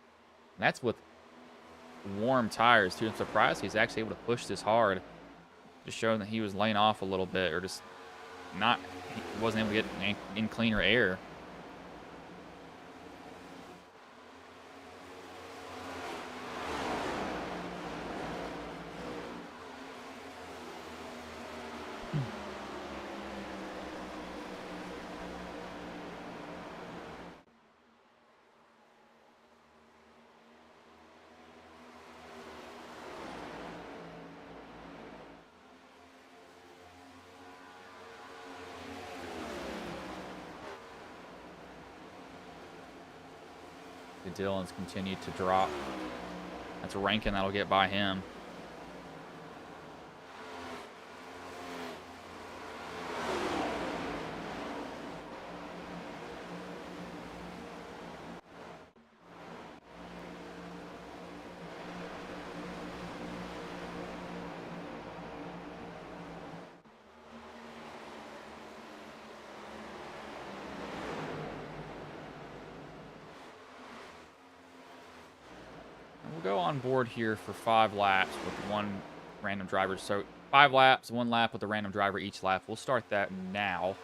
And that's with warm tires, too. I'm surprised he's actually able to push this hard. Just showing that he was laying off a little bit, or just not... He wasn't able to get in cleaner air. Dylan's continued to drop. That's a ranking that'll get by him. We'll go on board here for 5 laps with one random driver. So 5 laps, 1 lap with a random driver each lap. We'll start that now.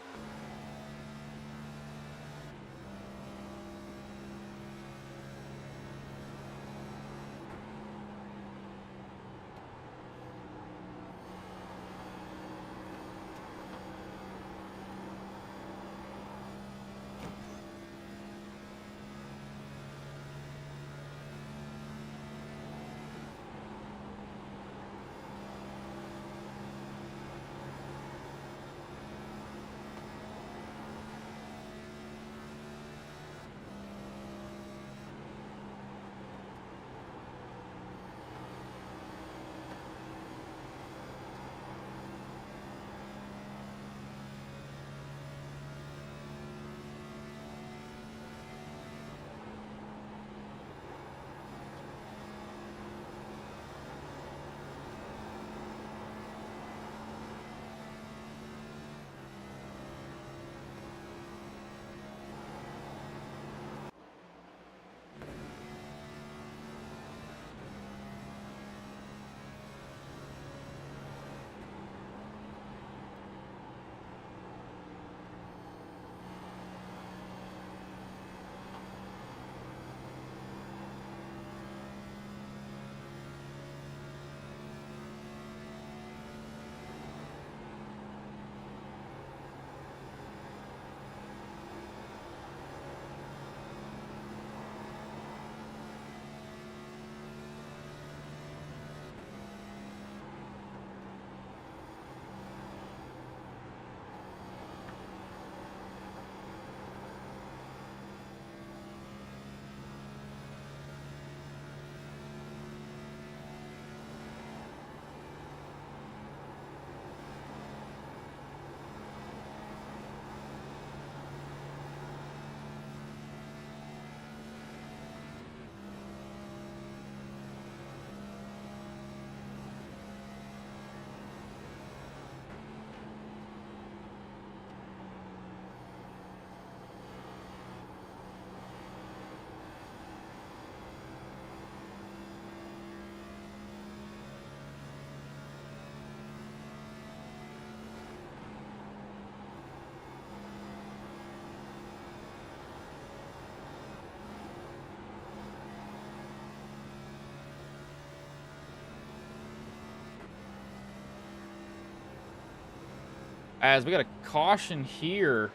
As we got a caution here.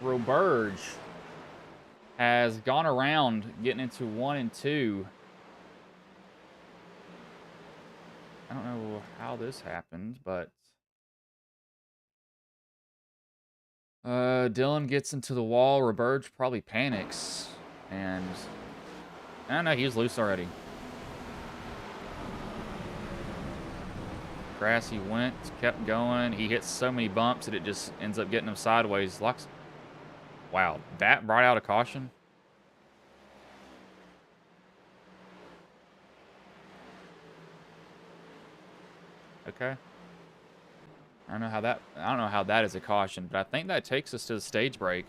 Roberge has gone around getting into 1 and 2. I don't know how this happened, but Dylan gets into the wall. Roberge probably panics, and I don't know, he's loose already. Grassy went, kept going. He hits so many bumps that it just ends up getting him sideways. Wow, that brought out a caution. Okay. I don't know how that is a caution, but I think that takes us to the stage break.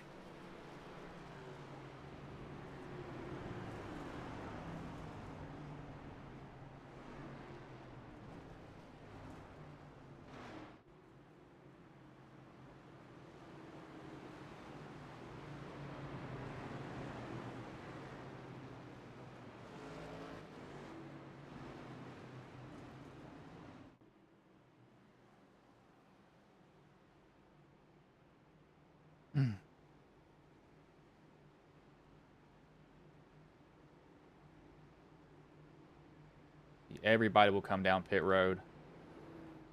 Everybody will come down pit road.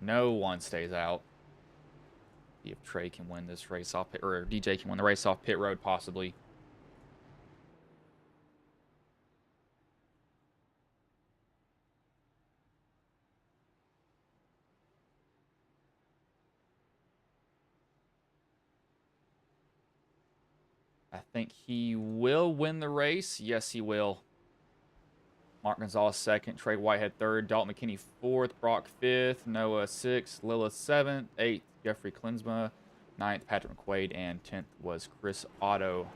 No one stays out. See if Trey can win this race off pit, or DJ can win the race off pit road, possibly. I think he will win the race. Yes, he will. Mark Gonzalez second, Trey Whitehead third, Dalton McKinney fourth, Brock fifth, Noah sixth, Lilith seventh, eighth, Jeffrey Klinsma, ninth, Patrick McQuaid, and 10th was Chris Otto.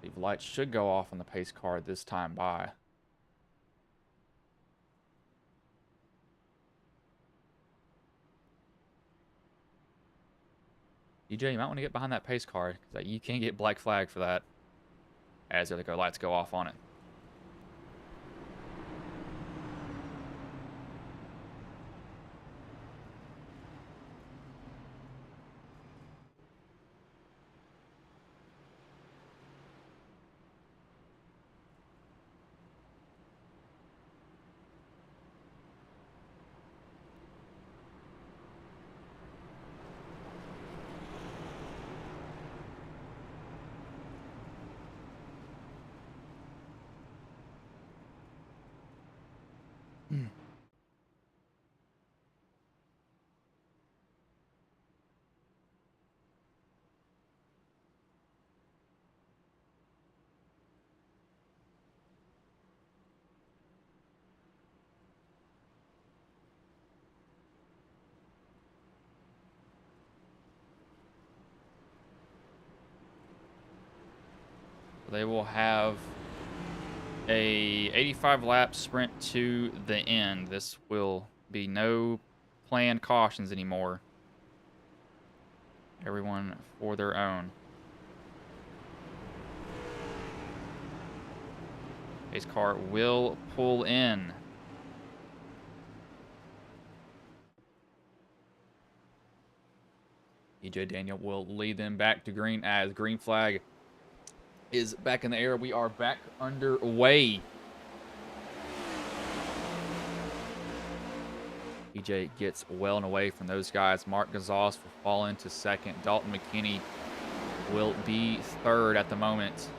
The lights should go off on the pace car this time by. DJ, you might want to get behind that pace car, because you can't get black flag for that. As the other lights go off on it. They will have a 85 lap sprint to the end. This will be no planned cautions anymore. Everyone for their own. Pace car will pull in. EJ Daniel will lead them back to green as green flag is back in the air. We are back underway. EJ gets well and away from those guys. Mark Gonzalez will fall into second. Dalton McKinney will be third at the moment.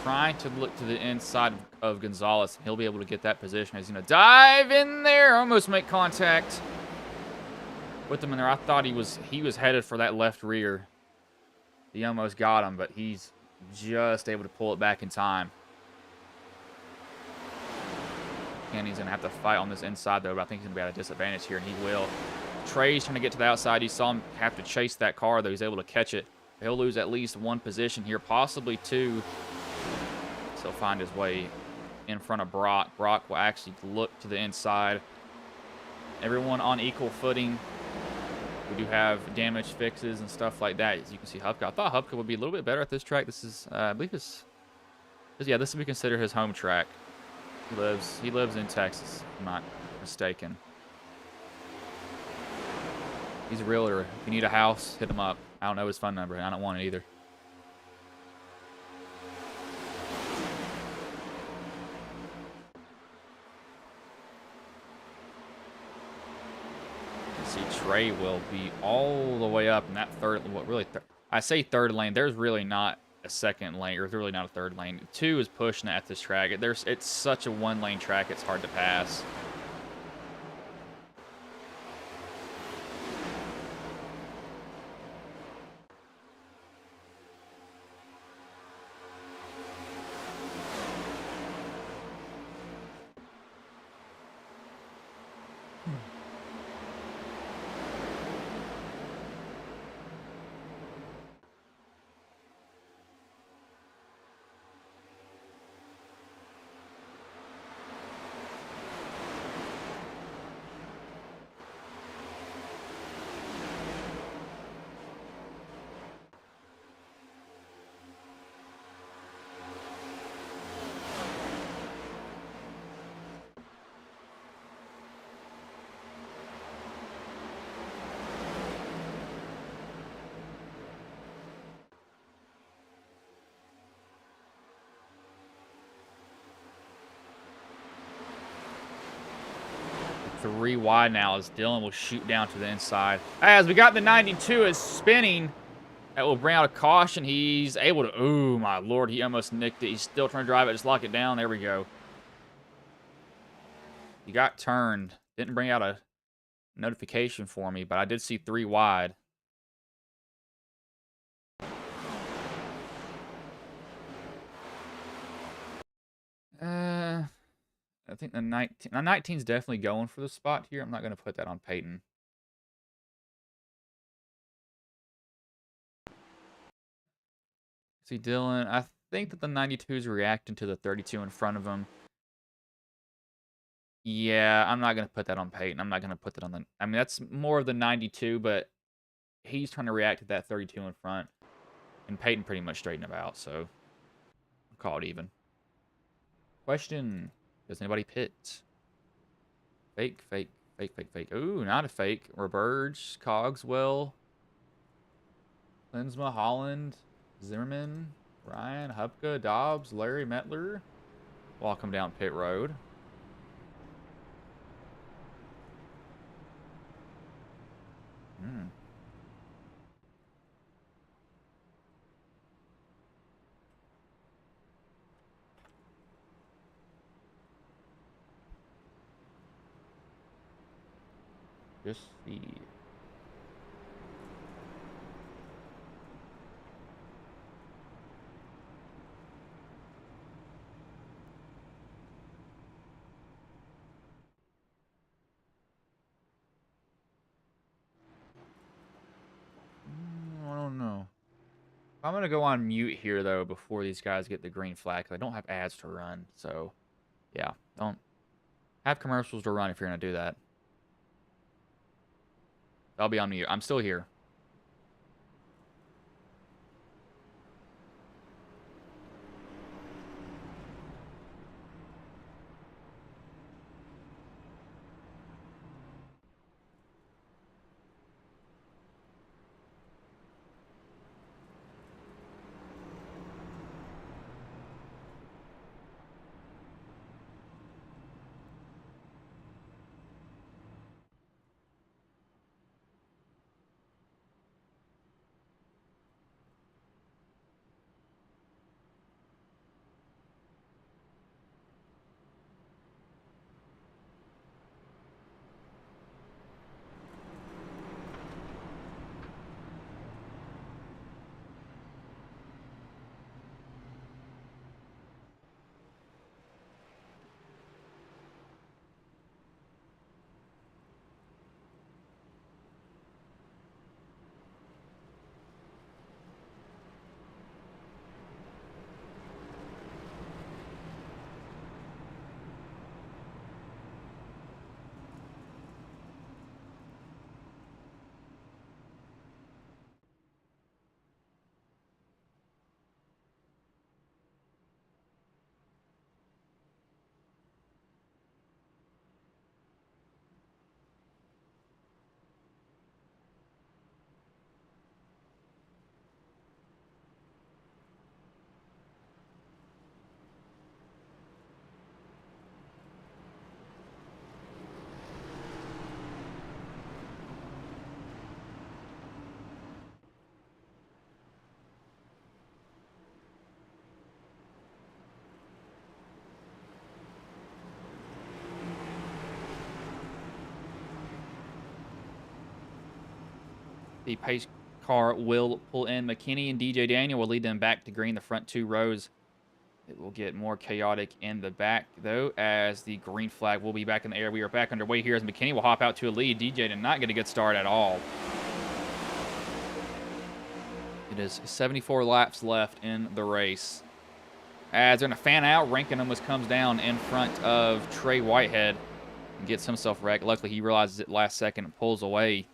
trying to look to the inside of Gonzalez. He'll be able to get that position. He's going to dive in there, almost make contact with him in there. I thought he was headed for that left rear. He almost got him, but he's just able to pull it back in time. Kenny's going to have to fight on this inside, though, but I think he's going to be at a disadvantage here, and he will. Trey's trying to get to the outside. You saw him have to chase that car, though. He's able to catch it. He'll lose at least one position here, possibly two. So he'll find his way in front of Brock. Brock will actually look to the inside. Everyone on equal footing. We do have damage fixes and stuff like that. As you can see, Hupka. I thought Hupka would be a little bit better at this track. This is, I believe this would be considered his home track. He lives in Texas, if I'm not mistaken. He's a realtor. If you need a house, hit him up. I don't know his phone number, and I don't want it either. See, Trey will be all the way up in that third. I say third lane. There's really not a second lane, or there's really not a third lane. 2 is pushing at this track. It's such a one-lane track. It's hard to pass. Three wide now as Dylan will shoot down to the inside. As we got the 92 is spinning. That will bring out a caution. He's able to... Oh, my Lord. He almost nicked it. He's still trying to drive it. Just lock it down. There we go. He got turned. Didn't bring out a notification for me, but I did see 3 wide. I think the 19 is definitely going for the spot here. I'm not going to put that on Peyton. See, Dylan, I think that the 92 is reacting to the 32 in front of him. Yeah, I'm not going to put that on Peyton. I'm not going to put that on the... I mean, that's more of the 92, but he's trying to react to that 32 in front. And Peyton pretty much straightened him out, so... I'll call it even. Question... Does anybody pit? Fake, fake, fake, fake, fake. Ooh, not a fake. Roberge, Cogswell, Lensma, Holland, Zimmerman, Ryan, Hupka, Dobbs, Larry, Metler. Walk him down pit road. Just see. I don't know. I'm going to go on mute here, though, before these guys get the green flag. I don't have ads to run, so, yeah. Don't have commercials to run if you're going to do that. I'll be on mute. I'm still here. The pace car will pull in. McKinney and DJ Daniel will lead them back to green, the front 2 rows. It will get more chaotic in the back, though, as the green flag will be back in the air. We are back underway here as McKinney will hop out to a lead. DJ did not get a good start at all. It is 74 laps left in the race. As they're going to fan out, Rankin almost comes down in front of Trey Whitehead and gets himself wrecked. Luckily, he realizes it last second and pulls away.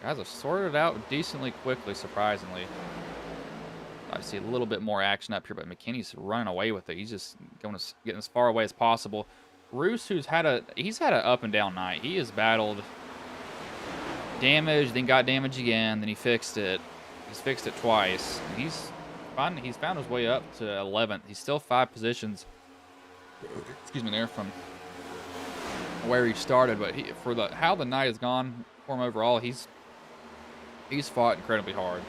Guys have sorted out decently quickly, surprisingly. I see a little bit more action up here, but McKinney's running away with it. He's just getting as far away as possible. Roos, he's had an up and down night. He has battled damage, then got damage again, then he fixed it. He's fixed it twice. And he's found his way up to 11th. He's still 5 positions, excuse me, there from where he started. But for how the night has gone for him overall, he's fought incredibly hard.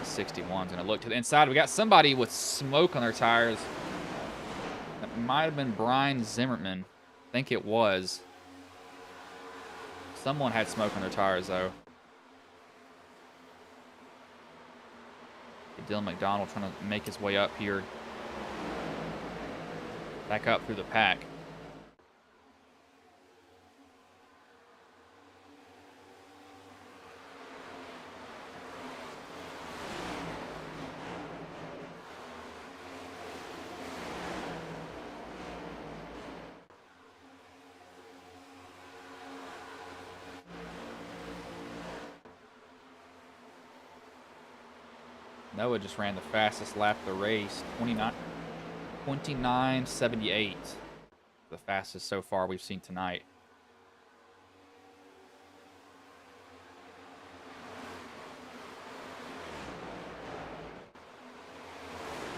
.61's going to look to the inside. We got somebody with smoke on their tires. That might have been Brian Zimmerman. I think it was. Someone had smoke on their tires, though. Dylan McDonald trying to make his way up here. Back up through the pack. Noah just ran the fastest lap of the race, 29.78. The fastest so far we've seen tonight.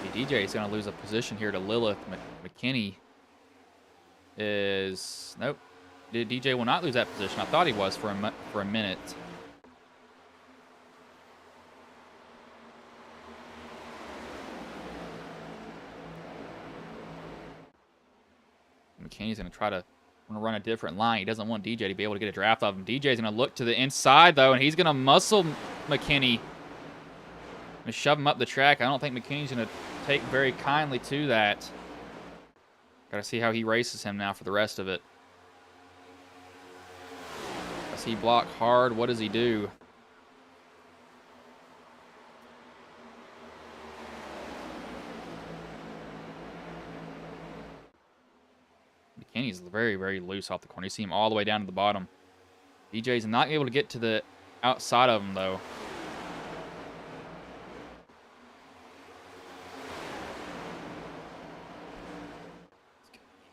The DJ is going to lose a position here to Lilith. McKinney is... Nope. DJ will not lose that position. I thought he was for a minute. McKinney's going to try to run a different line. He doesn't want DJ to be able to get a draft off him. DJ's going to look to the inside, though, and he's going to muscle McKinney and shove him up the track. I don't think McKinney's going to take very kindly to that. Got to see how he races him now for the rest of it. Does he block hard? What does he do? McKinney's very, very loose off the corner. You see him all the way down to the bottom. DJ's not able to get to the outside of him, though.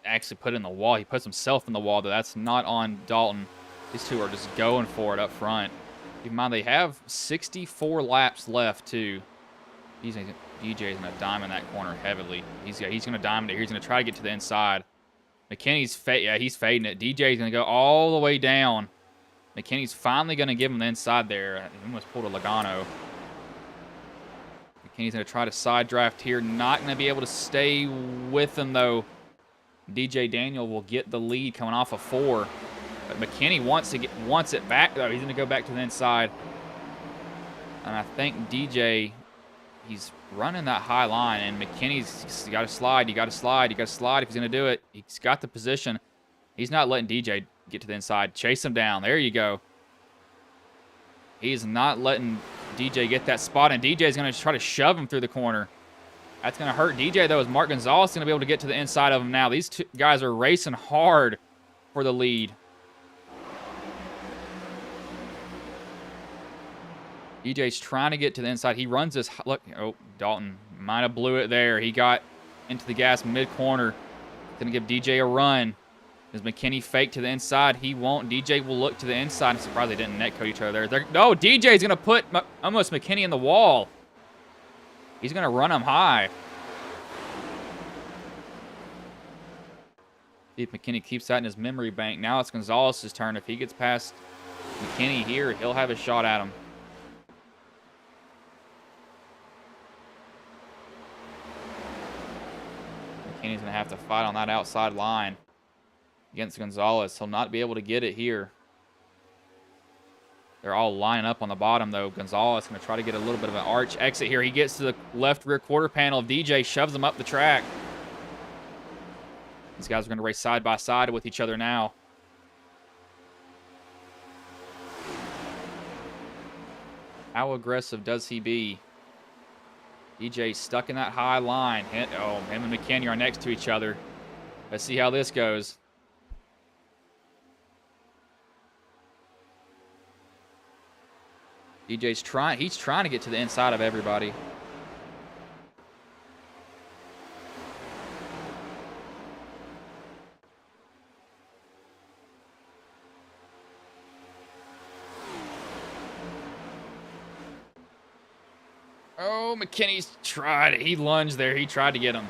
Actually put in the wall. He puts himself in the wall, though. That's not on Dalton. These two are just going for it up front. Keep in mind, they have 64 laps left, too. DJ's going to diamond that corner heavily. He's going to diamond it here. He's going to try to get to the inside. McKinney's he's fading it. DJ's going to go all the way down. McKinney's finally going to give him the inside there. He almost pulled a Logano. McKinney's going to try to side draft here. Not going to be able to stay with him, though. DJ Daniel will get the lead coming off of 4. But McKinney wants it back, though. He's going to go back to the inside. And I think DJ, he's running that high line, and McKinney's got to slide. You got to slide. You got to slide if he's going to do it. He's got the position. He's not letting DJ get to the inside. Chase him down. There you go. He's not letting DJ get that spot, and DJ's going to try to shove him through the corner. That's going to hurt DJ, though, as Mark Gonzalez is going to be able to get to the inside of him now. These two guys are racing hard for the lead. DJ's trying to get to the inside. He runs this. Look, oh, Dalton might have blew it there. He got into the gas mid-corner. Going to give DJ a run. Does McKinney fake to the inside? He won't. DJ will look to the inside. I'm surprised they didn't netcode each other there. No, DJ's going to put almost McKinney in the wall. He's going to run him high. See if McKinney keeps that in his memory bank. Now it's Gonzalez's turn. If he gets past McKinney here, he'll have a shot at him. McKinney's going to have to fight on that outside line against Gonzalez. He'll not be able to get it here. They're all lining up on the bottom, though. Gonzalez going to try to get a little bit of an arch exit here. He gets to the left rear quarter panel. DJ shoves him up the track. These guys are going to race side by side with each other now. How aggressive does he be? DJ stuck in that high line. Oh, him and McKinney are next to each other. Let's see how this goes. DJ's trying. He's trying to get to the inside of everybody. Oh, McKinney's tried it. He lunged there. He tried to get him.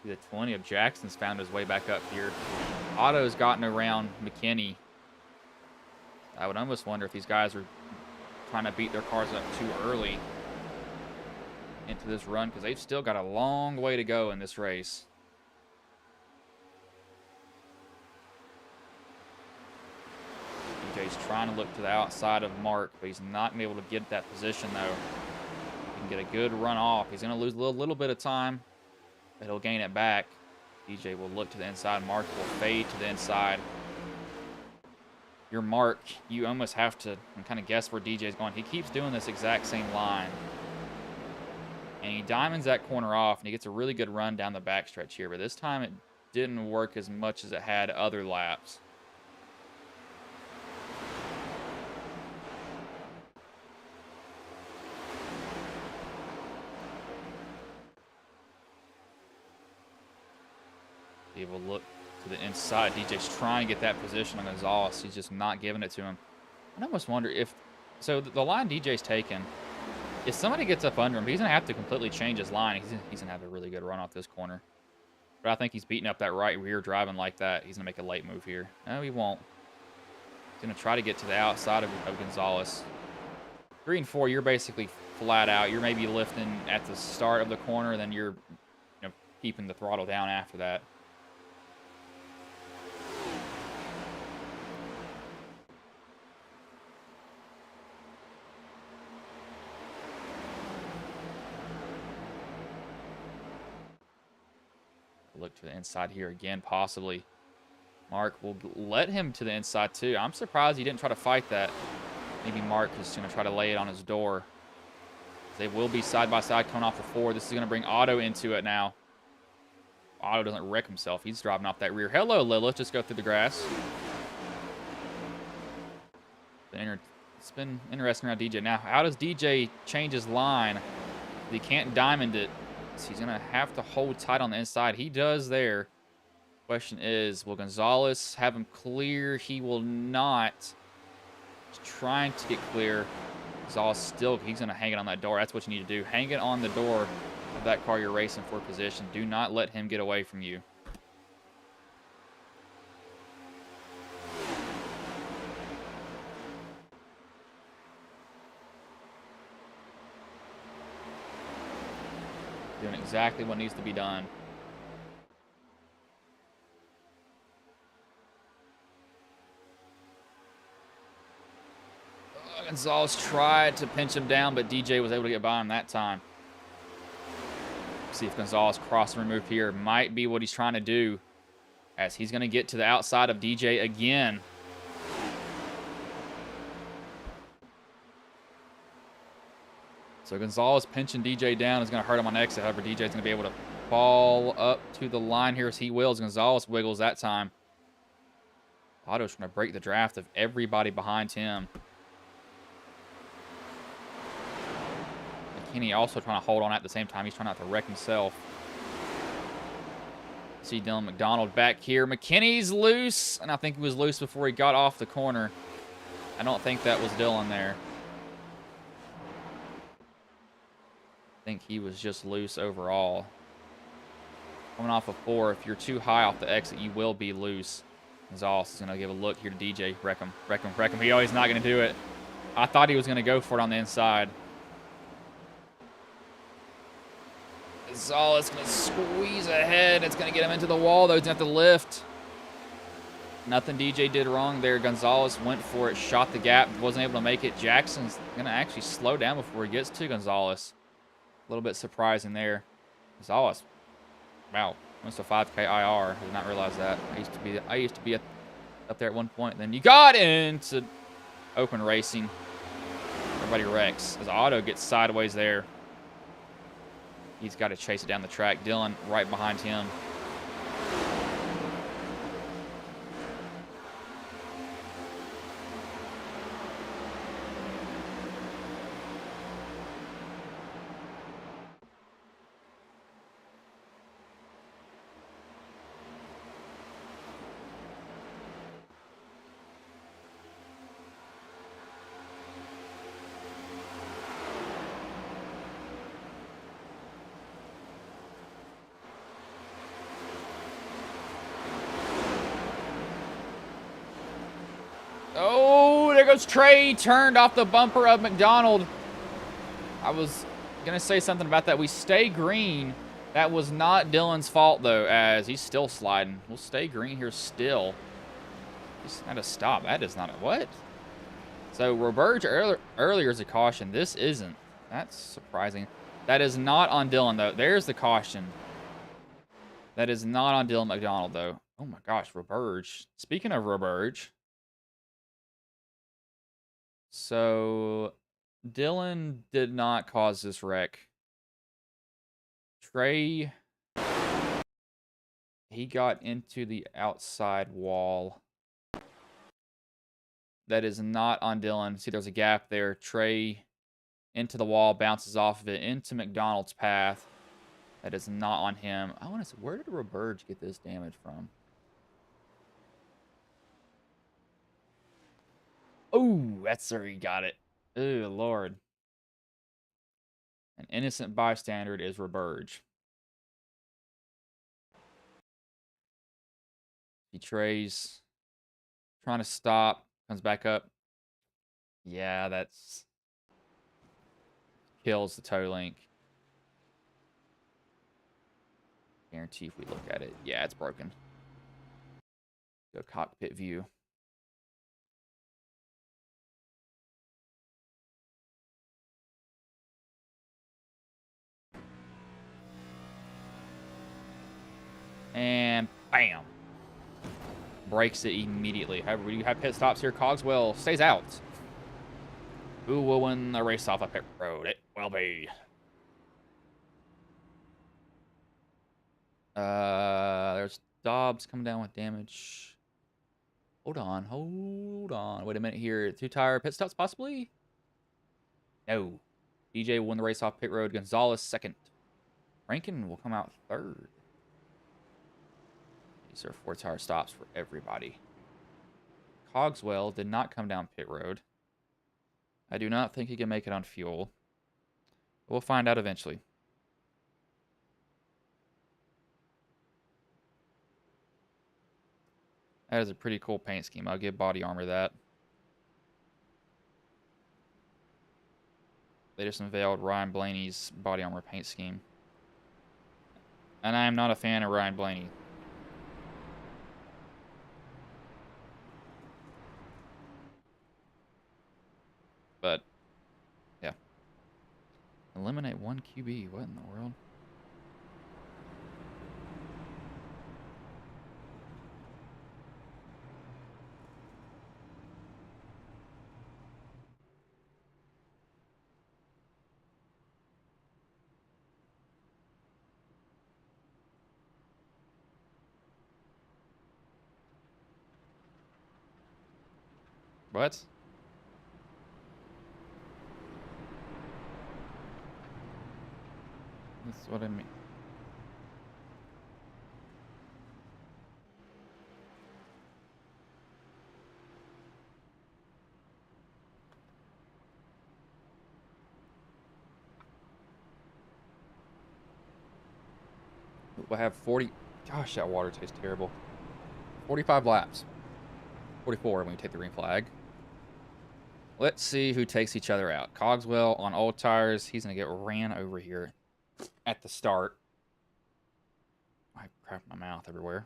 The 20 of Jackson's found his way back up here. Otto's gotten around McKinney. I would almost wonder if these guys are trying to beat their cars up too early into this run, because they've still got a long way to go in this race. DJ's trying to look to the outside of Mark, but he's not going to be able to get that position, though. He can get a good run off. He's going to lose a little bit of time, but he'll gain it back. DJ will look to the inside. Mark will fade to the inside. Your Mark, you almost have to kind of guess where DJ's going. He keeps doing this exact same line. And he diamonds that corner off, and he gets a really good run down the backstretch here. But this time it didn't work as much as it had other laps. He will look to the inside. DJ's trying to get that position on Gonzalez. He's just not giving it to him. I almost wonder if... So the line DJ's taken, if somebody gets up under him, he's going to have to completely change his line. He's going to have a really good run off this corner. But I think he's beating up that right rear driving like that. He's going to make a late move here. No, he won't. He's going to try to get to the outside of Gonzalez. 3 and 4, you're basically flat out. You're maybe lifting at the start of the corner, then you're keeping the throttle down after that. Look to the inside here again, possibly. Mark will let him to the inside, too. I'm surprised he didn't try to fight that. Maybe Mark is going to try to lay it on his door. They will be side by side coming off the 4. This is going to bring Otto into it now. Otto doesn't wreck himself. He's driving off that rear. Hello, Lilith. Just go through the grass. It's been interesting around DJ. Now, how does DJ change his line? He can't diamond it. So he's going to have to hold tight on the inside. He does there. Question is, will Gonzalez have him clear? He will not. He's trying to get clear. Gonzalez still, he's going to hang it on that door. That's what you need to do. Hang it on the door of that car you're racing for position. Do not let him get away from you. Doing exactly what needs to be done. Gonzalez tried to pinch him down, but DJ was able to get by him that time. See if Gonzalez cross remove here. Might be what he's trying to do, as he's going to get to the outside of DJ again. So Gonzalez pinching DJ down is going to hurt him on exit. However, DJ's going to be able to fall up to the line here as he wills. Gonzalez wiggles that time. Otto's trying to break the draft of everybody behind him. McKinney also trying to hold on at the same time. He's trying not to wreck himself. See Dylan McDonald back here. McKinney's loose, and I think he was loose before he got off the corner. I don't think that was Dylan there. I think he was just loose overall. Coming off of 4, if you're too high off the exit, you will be loose. Gonzalez is going to give a look here to DJ. Wreck him, wreck him, wreck him. He's not going to do it. I thought he was going to go for it on the inside. Gonzalez is going to squeeze ahead. It's going to get him into the wall, though. He's going to have to lift. Nothing DJ did wrong there. Gonzalez went for it, shot the gap, wasn't able to make it. Jackson's going to actually slow down before he gets to Gonzalez. A little bit surprising there. Gonzalez, wow, went to 5K IR. I did not realize that. I used to be up there at one point. Then you got into open racing. Everybody wrecks as Otto gets sideways there. He's got to chase it down the track. Dylan right behind him. Oh, there goes Trey. Turned off the bumper of McDonald. I was going to say something about that. We stay green. That was not Dylan's fault, though, as he's still sliding. We'll stay green here still. He's had to stop. That is not a what? So, Roberge earlier is a caution. This isn't. That's surprising. That is not on Dylan, though. There's the caution. That is not on Dylan McDonald, though. Oh, my gosh, Roberge. Speaking of Roberge. So, Dylan did not cause this wreck. Trey, he got into the outside wall. That is not on Dylan. See, there's a gap there. Trey into the wall, bounces off of it, into McDonald's path. That is not on him. I want to say, where did Roberge get this damage from? Oh, that's where he got it. Oh, Lord. An innocent bystander is Roberge. He trays. Trying to stop. Comes back up. Yeah, that's... kills the toe link. Guarantee if we look at it. Yeah, it's broken. Go cockpit view. And bam. Breaks it immediately. However, we do have pit stops here. Cogswell stays out. Who will win the race off a pit road? It will be. There's Dobbs coming down with damage. Hold on. Hold on. Wait a minute here. 2-tire pit stops possibly? No. DJ will win the race off pit road. Gonzalez second. Rankin will come out third. These are 4-tire stops for everybody. Cogswell did not come down pit road. I do not think he can make it on fuel. We'll find out eventually. That is a pretty cool paint scheme. I'll give body armor that. They just unveiled Ryan Blaney's body armor paint scheme. And I am not a fan of Ryan Blaney. But, yeah. Eliminate 1 QB. What in the world? What? That's what I mean. We'll have 40. Gosh, that water tastes terrible. 45 laps. 44 when we take the green flag. Let's see who takes each other out. Cogswell on old tires. He's going to get ran over here at the start. I crap my mouth everywhere.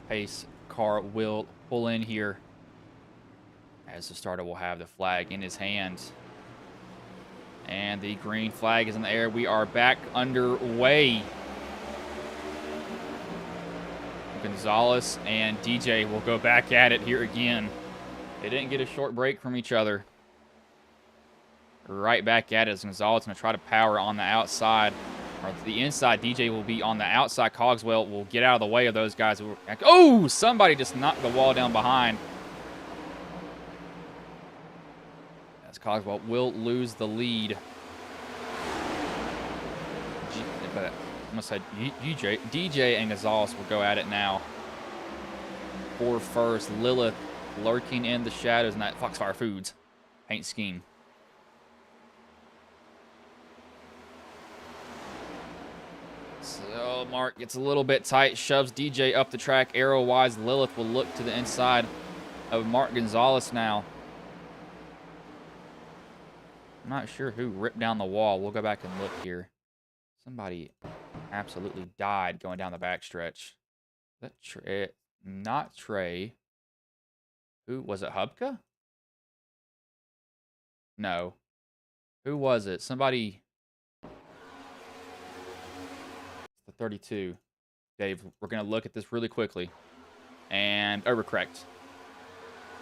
Pace car will pull in here as the starter will have the flag in his hands. And the green flag is in the air. We are back underway. Gonzalez and DJ will go back at it here again. They didn't get a short break from each other. Right back at it as Gonzalez going to try to power on the outside. Or to the inside, DJ will be on the outside. Cogswell will get out of the way of those guys. Oh, somebody just knocked the wall down behind. As Cogswell will lose the lead. But I'm going to say DJ and Gonzalez will go at it now. For first, Lilith lurking in the shadows in that Foxfire Foods paint scheme. So Mark gets a little bit tight, shoves DJ up the track arrow-wise. Lilith will look to the inside of Mark Gonzalez now. I'm not sure who ripped down the wall. We'll go back and look here. Somebody absolutely died going down the backstretch. That not Trey. Who was it? Hubka? No. Who was it? Somebody. The 32. Dave, we're going to look at this really quickly. And overcorrect.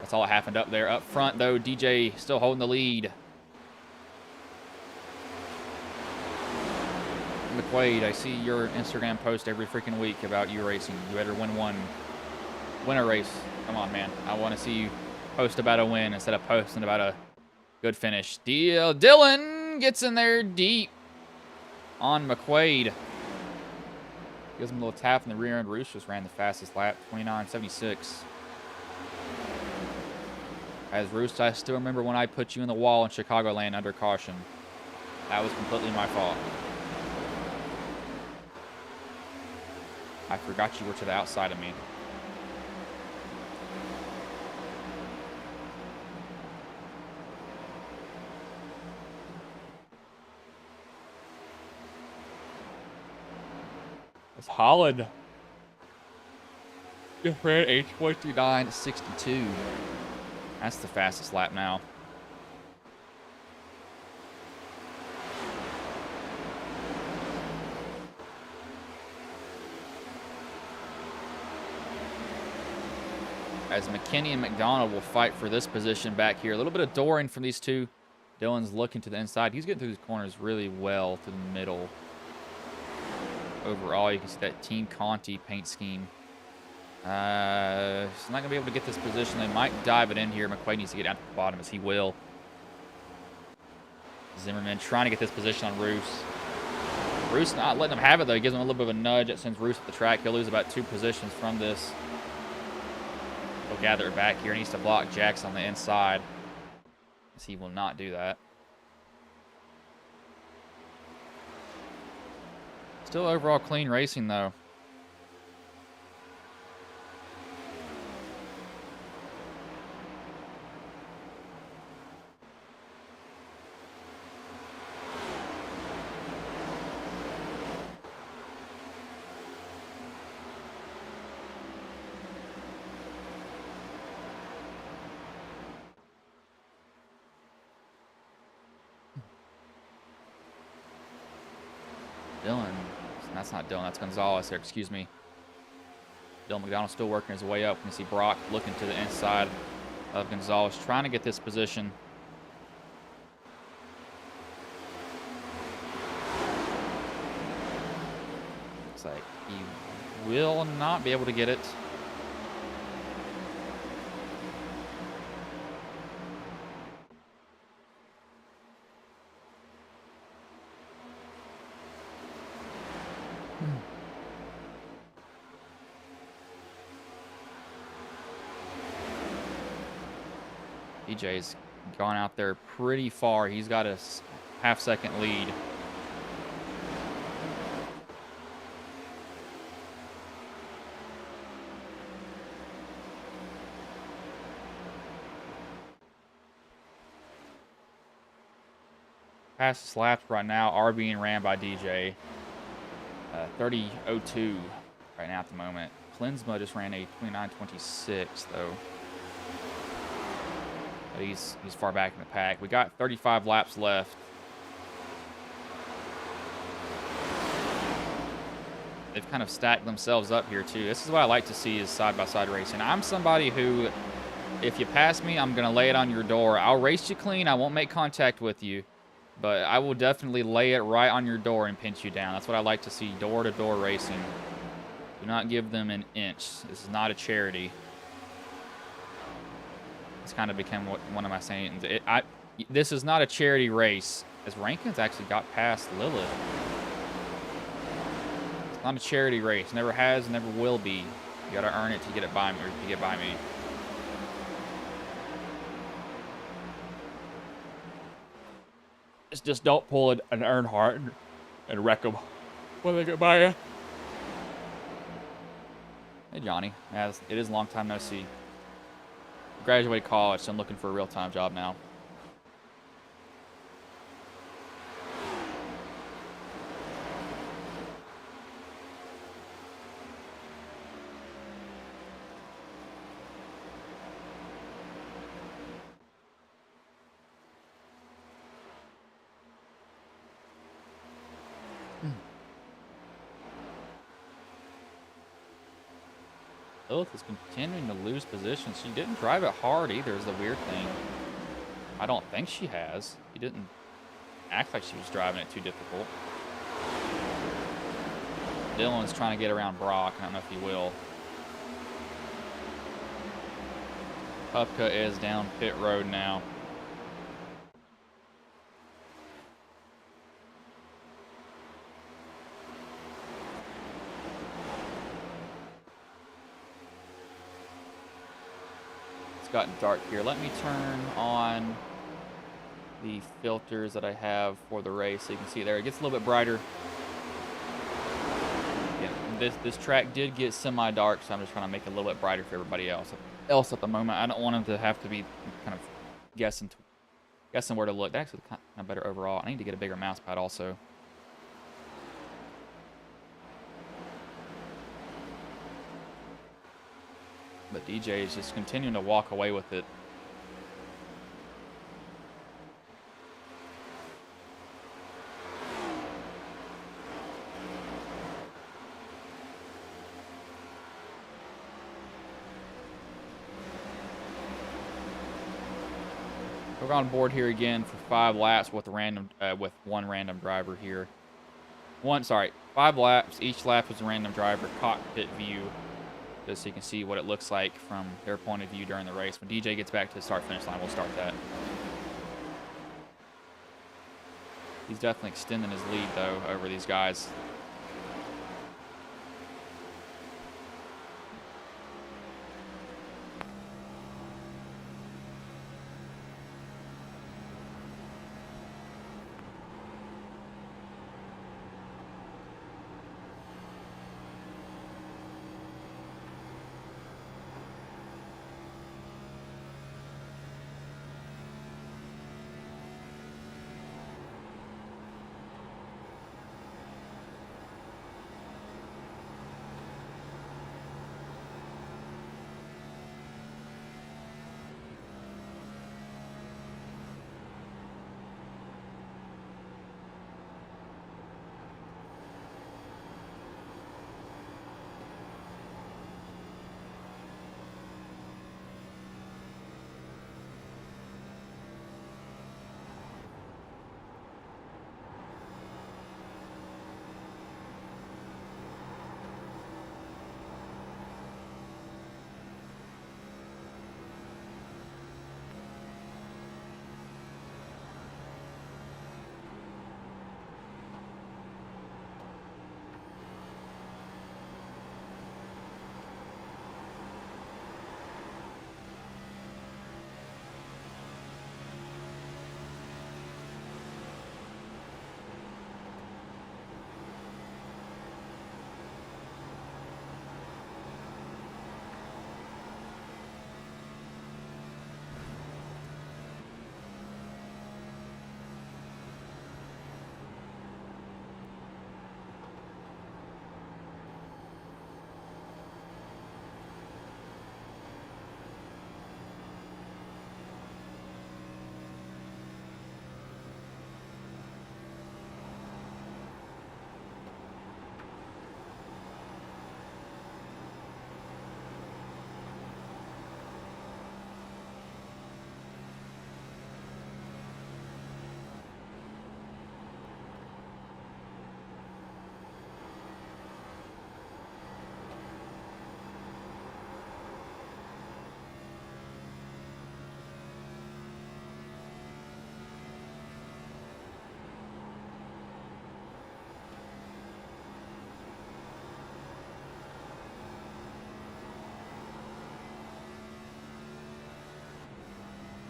That's all that happened up there. Up front, though, DJ still holding the lead. McQuaid, I see your Instagram post every freaking week about you racing. You better win a race. Come on, man. I want to see you post about a win instead of posting about a good finish. Dylan gets in there deep on McQuaid. Gives him a little tap in the rear end. Roos just ran the fastest lap, 29.76. As Roos, I still remember when I put you in the wall in Chicagoland under caution. That was completely my fault. I forgot you were to the outside of me. It's Holland. Just ran a 29.62. That's the fastest lap now. As McKinney and McDonald will fight for this position back here. A little bit of dooring from these two. Dylan's looking to the inside. He's getting through his corners really well to the middle. Overall, you can see that Team Conti paint scheme. He's not going to be able to get this position. They might dive it in here. McQuaid needs to get down to the bottom, as he will. Zimmerman trying to get this position on Roos. Roos not letting him have it, though. He gives him a little bit of a nudge. That sends Roos at the track. He'll lose about 2 positions from this. He'll gather it back here. He needs to block Jax on the inside, as he will not do that. Still overall clean racing, though. Dylan, that's not Dylan, that's Gonzalez there, excuse me. Dylan McDonald still working his way up. You can see Brock looking to the inside of Gonzalez, trying to get this position. Looks like he will not be able to get it. DJ's gone out there pretty far. He's got a half-second lead. Fastest laps right now are being ran by DJ. 30:02 right now at the moment. Klinsma just ran a 29:26 though. But he's far back in the pack. We got 35 laps left. They've kind of stacked themselves up here too. This is what I like to see is side-by-side racing. I'm somebody who, if you pass me, I'm gonna lay it on your door. I'll race you clean. I won't make contact with you. But I will definitely lay it right on your door and pinch you down. That's what I like to see, door-to-door racing. Do not give them an inch. This is not a charity. It's kind of become one of my sayings. This is not a charity race, as Rankins actually got past Lilith. It's not a charity race. Never has, never will be. You got to earn it to get it by me, or to get by me. Just don't pull an Earnhardt and wreck them when they get by you. Hey, Johnny. Yeah, it is a long time no see. Graduated college, so I'm looking for a real-time job now. Lilith is continuing to lose position. She didn't drive it hard either, is the weird thing. I don't think she has. She didn't act like she was driving it too difficult. Dylan's trying to get around Brock. I don't know if he will. Upka is down pit road now. Gotten dark here. Let me turn on the filters that I have for the race so you can see there. It gets a little bit brighter. Yeah, this track did get semi-dark, so I'm just trying to make it a little bit brighter for everybody else at the moment. I don't want them to have to be kind of guessing where to look. That's actually kind of better overall. I need to get a bigger mouse pad also. But DJ is just continuing to walk away with it. We're on board here again for 5 laps with one random driver here. 5 laps. Each lap is a random driver, cockpit view. Just so you can see what it looks like from their point of view during the race. When DJ gets back to the start-finish line, we'll start that. He's definitely extending his lead, though, over these guys.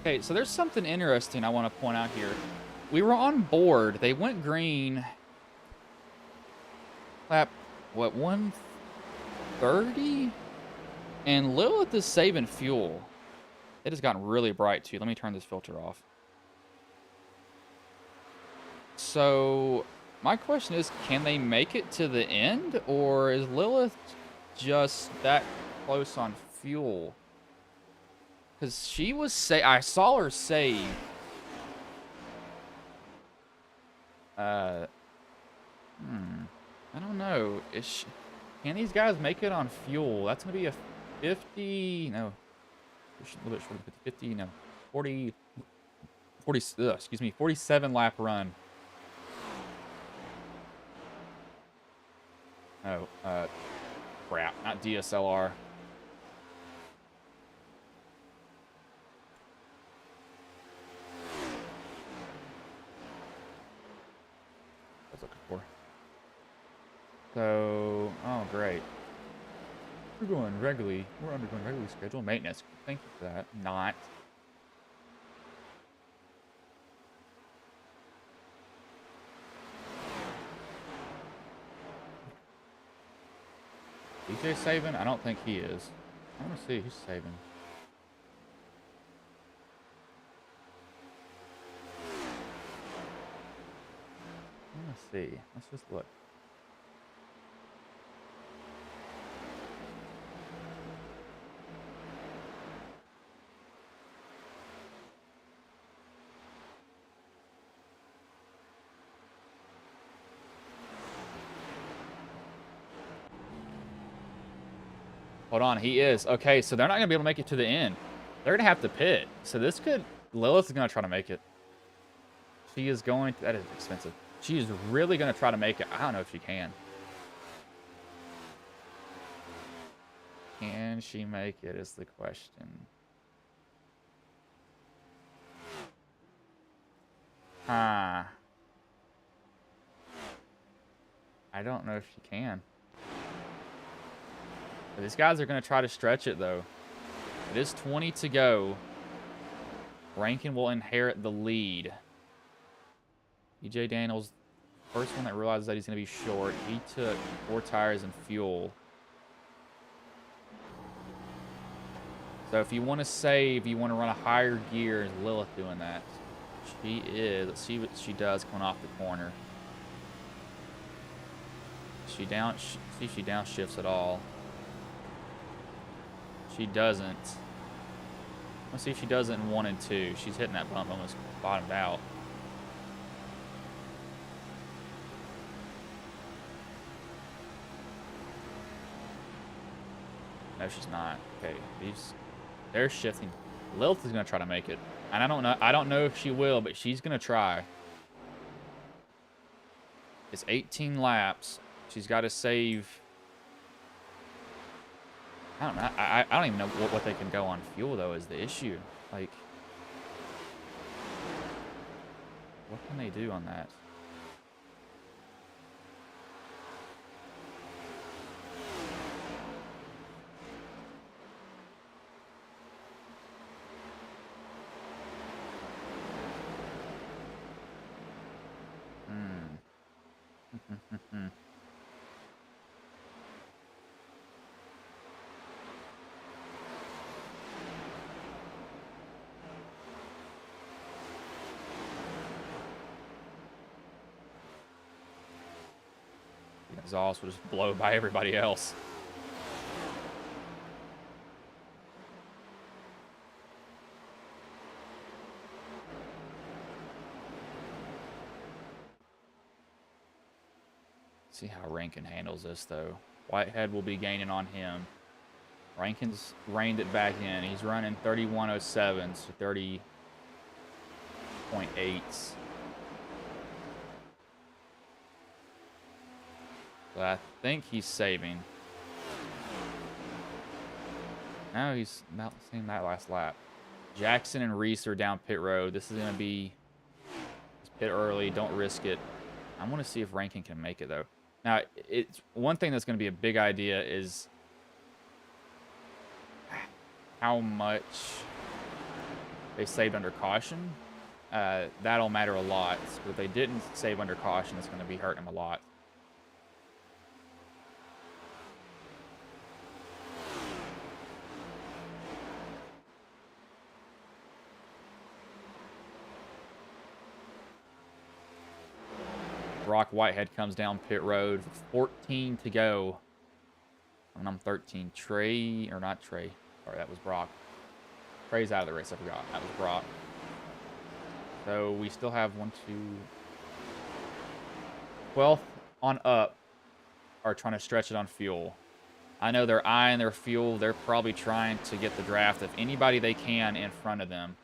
Okay, so there's something interesting I want to point out here. We were on board. They went green. Lap, what, 130? And Lilith is saving fuel. It has gotten really bright, too. Let me turn this filter off. So, my question is, can they make it to the end? Or is Lilith just that close on fuel? Because she was I saw her save. I don't know. Can these guys make it on fuel? That's going to be a 50... No. A little bit short of 50. No. 40... excuse me. 47 lap run. Oh, crap. Not DSLR. I was looking for. So, oh, great. We're undergoing regularly scheduled maintenance. Thank you for that. Not. DJ saving? I don't think he is. I want to see who's saving. Let's see. Let's just look. Hold on, he is. Okay, so they're not going to be able to make it to the end. They're going to have to pit. So this could... Lilith is going to try to make it. She is going to... That is expensive. She is really going to try to make it. I don't know if she can. Can she make it is the question. Huh. I don't know if she can. But these guys are going to try to stretch it, though. It is 20 to go. Rankin will inherit the lead. EJ Daniels, first one that realizes that he's going to be short. He took 4 tires and fuel. So if you want to save, you want to run a higher gear, is Lilith doing that? She is. Let's see what she does coming off the corner. See if she downshifts at all. She doesn't. Let's see if she does it in 1 and 2. She's hitting that bump, almost bottomed out. No, she's not. Okay, they're shifting. Lilith is gonna try to make it, and I don't know if she will, but she's gonna try. It's 18 laps. She's got to save. I don't know. I don't even know what they can go on fuel, though, is the issue. Like, what can they do on that? Exhaust will just blow by everybody else. See how Rankin handles this, though. Whitehead will be gaining on him. Rankin's reined it back in. He's running 31.07, so 30.8. But I think he's saving. No, he's about the same that last lap. Jackson and Reese are down pit road. This is going to be pit early. Don't risk it. I want to see if Rankin can make it, though. Now, it's one thing that's going to be a big idea is how much they saved under caution, that'll matter a lot. But if they didn't save under caution, it's going to be hurting them a lot. Brock Whitehead comes down pit road. 14 to go. And I'm 13. Trey, or not Trey. Sorry, that was Brock. Trey's out of the race. I forgot. That was Brock. So we still have 1, 2... 12th on up are trying to stretch it on fuel. I know they're eyeing their fuel. They're probably trying to get the draft of anybody they can in front of them.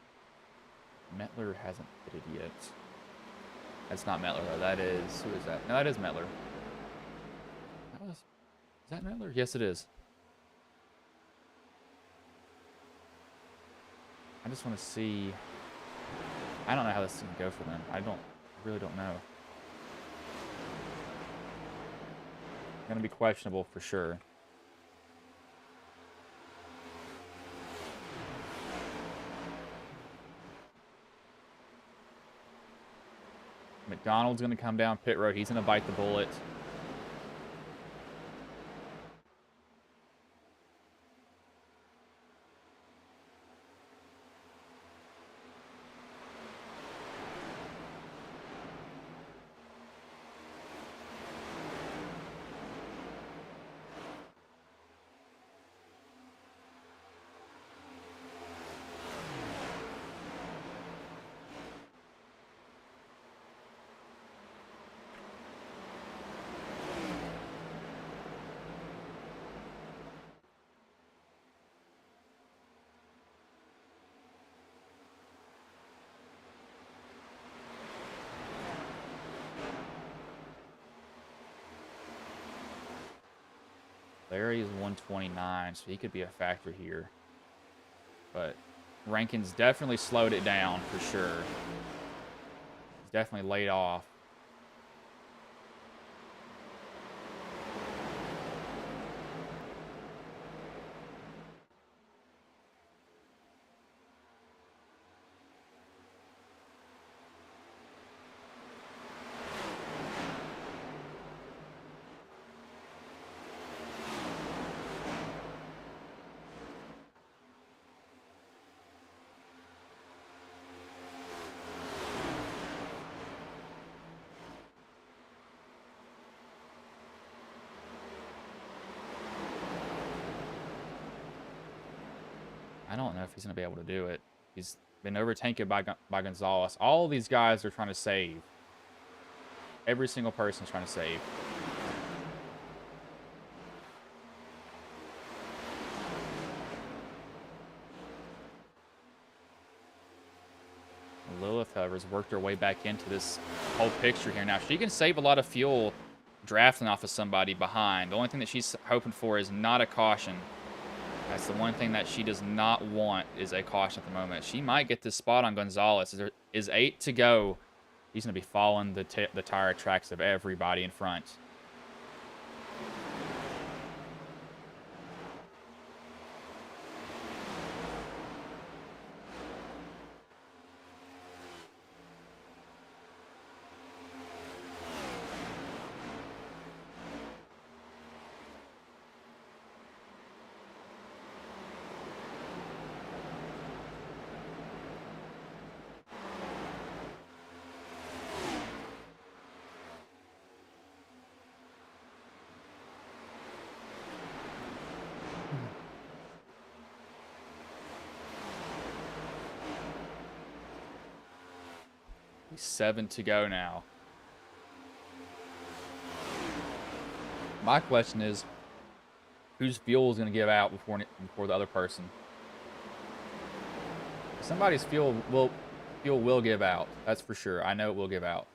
Metler hasn't pitted yet. That's not Metler, though. That is... Who is that? No, that is Metler. Is that Metler? Yes, it is. I just want to see... I don't know how this is going to go for them. I really don't know. Going to be questionable for sure. McDonald's going to come down pit road. He's going to bite the bullet. Larry is 129, so he could be a factor here. But Rankin's definitely slowed it down for sure. He's definitely laid off. I don't know if he's going to be able to do it. He's been overtaken by Gonzalez. All of these guys are trying to save. Every single person is trying to save. Lilith, however, has worked her way back into this whole picture here. Now, she can save a lot of fuel drafting off of somebody behind. The only thing that she's hoping for is not a caution. That's the one thing that she does not want is a caution at the moment. She might get this spot on Gonzalez. There is 8 to go. He's going to be following the tire tracks of everybody in front. He's 7 to go now. My question is, whose fuel is going to give out before the other person? Somebody's fuel will give out. That's for sure. I know it will give out.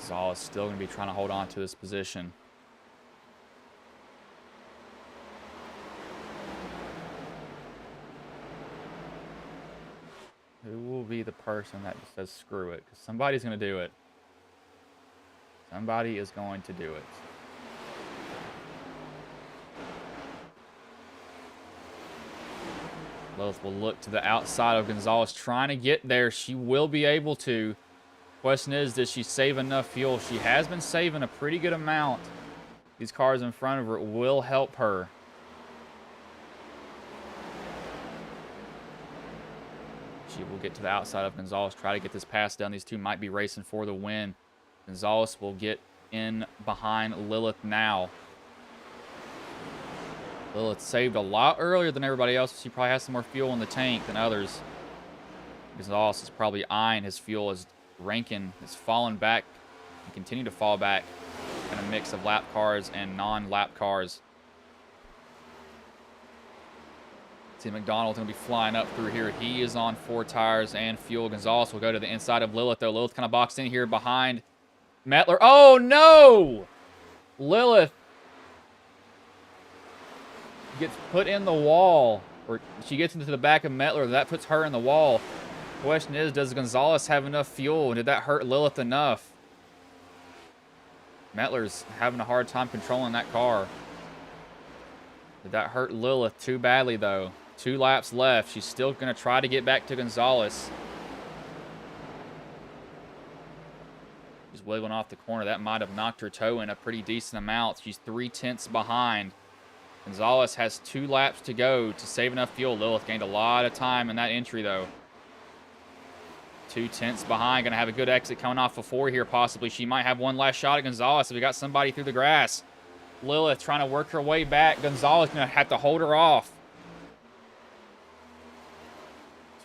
Zal is still going to be trying to hold on to this position. will be the person that just says screw it? Because somebody's going to do it. Somebody is going to do it. Lilith will look to the outside of Gonzalez, trying to get there. She will be able to. Question is, does she save enough fuel? She has been saving a pretty good amount. These cars in front of her will help her. She will get to the outside of Gonzalez, try to get this pass down. These two might be racing for the win. Gonzalez will get in behind Lilith now. Lilith saved a lot earlier than everybody else. She probably has some more fuel in the tank than others. Gonzalez is probably eyeing his fuel as Rankin is falling back and continue to fall back in a mix of lap cars and non-lap cars. See, McDonald's going to be flying up through here. He is on 4 tires and fuel. Gonzalez will go to the inside of Lilith, though. Lilith kind of boxed in here behind Mettler. Oh, no! Lilith gets put in the wall. Or she gets into the back of Mettler. That puts her in the wall. Question is, does Gonzalez have enough fuel? And did that hurt Lilith enough? Mettler's having a hard time controlling that car. Did that hurt Lilith too badly, though? 2 laps left. She's still going to try to get back to Gonzalez. She's wiggling off the corner. That might have knocked her toe in a pretty decent amount. She's 3/10 behind. Gonzalez has 2 laps to go to save enough fuel. Lilith gained a lot of time in that entry, though. 2/10 behind. Going to have a good exit coming off of 4 here, possibly. She might have one last shot at Gonzalez. So we got somebody through the grass. Lilith trying to work her way back. Gonzalez going to have to hold her off.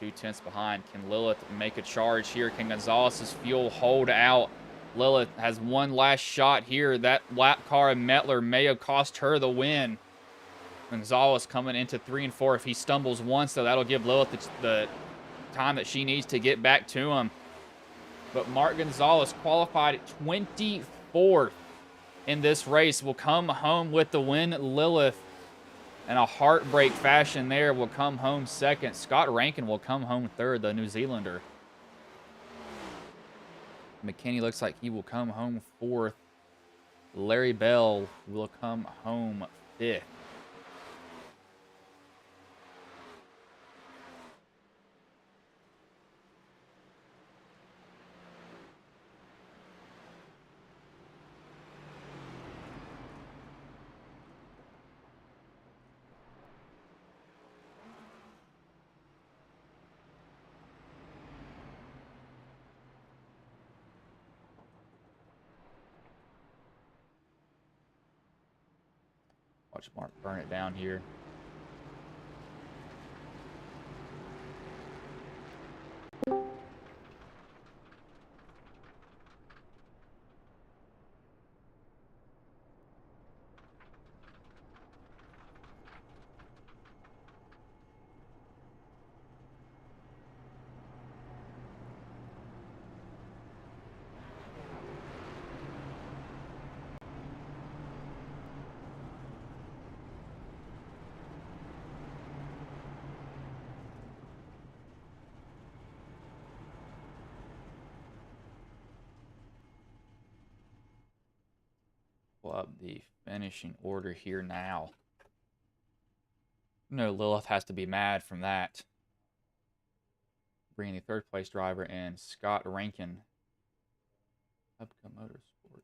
2/10 behind. Can Lilith make a charge here? Can Gonzalez's fuel hold out? Lilith has one last shot here. That lap car of Mettler may have cost her the win. Gonzalez coming into 3 and 4. If he stumbles once, though, that'll give Lilith the time that she needs to get back to him. But Mark Gonzalez qualified at 24th in this race. Will come home with the win. Lilith, in a heartbreak fashion there, will come home second. Scott Rankin will come home third, the New Zealander. McKinney looks like he will come home fourth. Larry Bell will come home fifth. Watch Mark burn it down here. Pull up the finishing order here now. No, Lilith has to be mad from that. Bringing the 3rd place driver in, Scott Rankin. Upco Motorsports.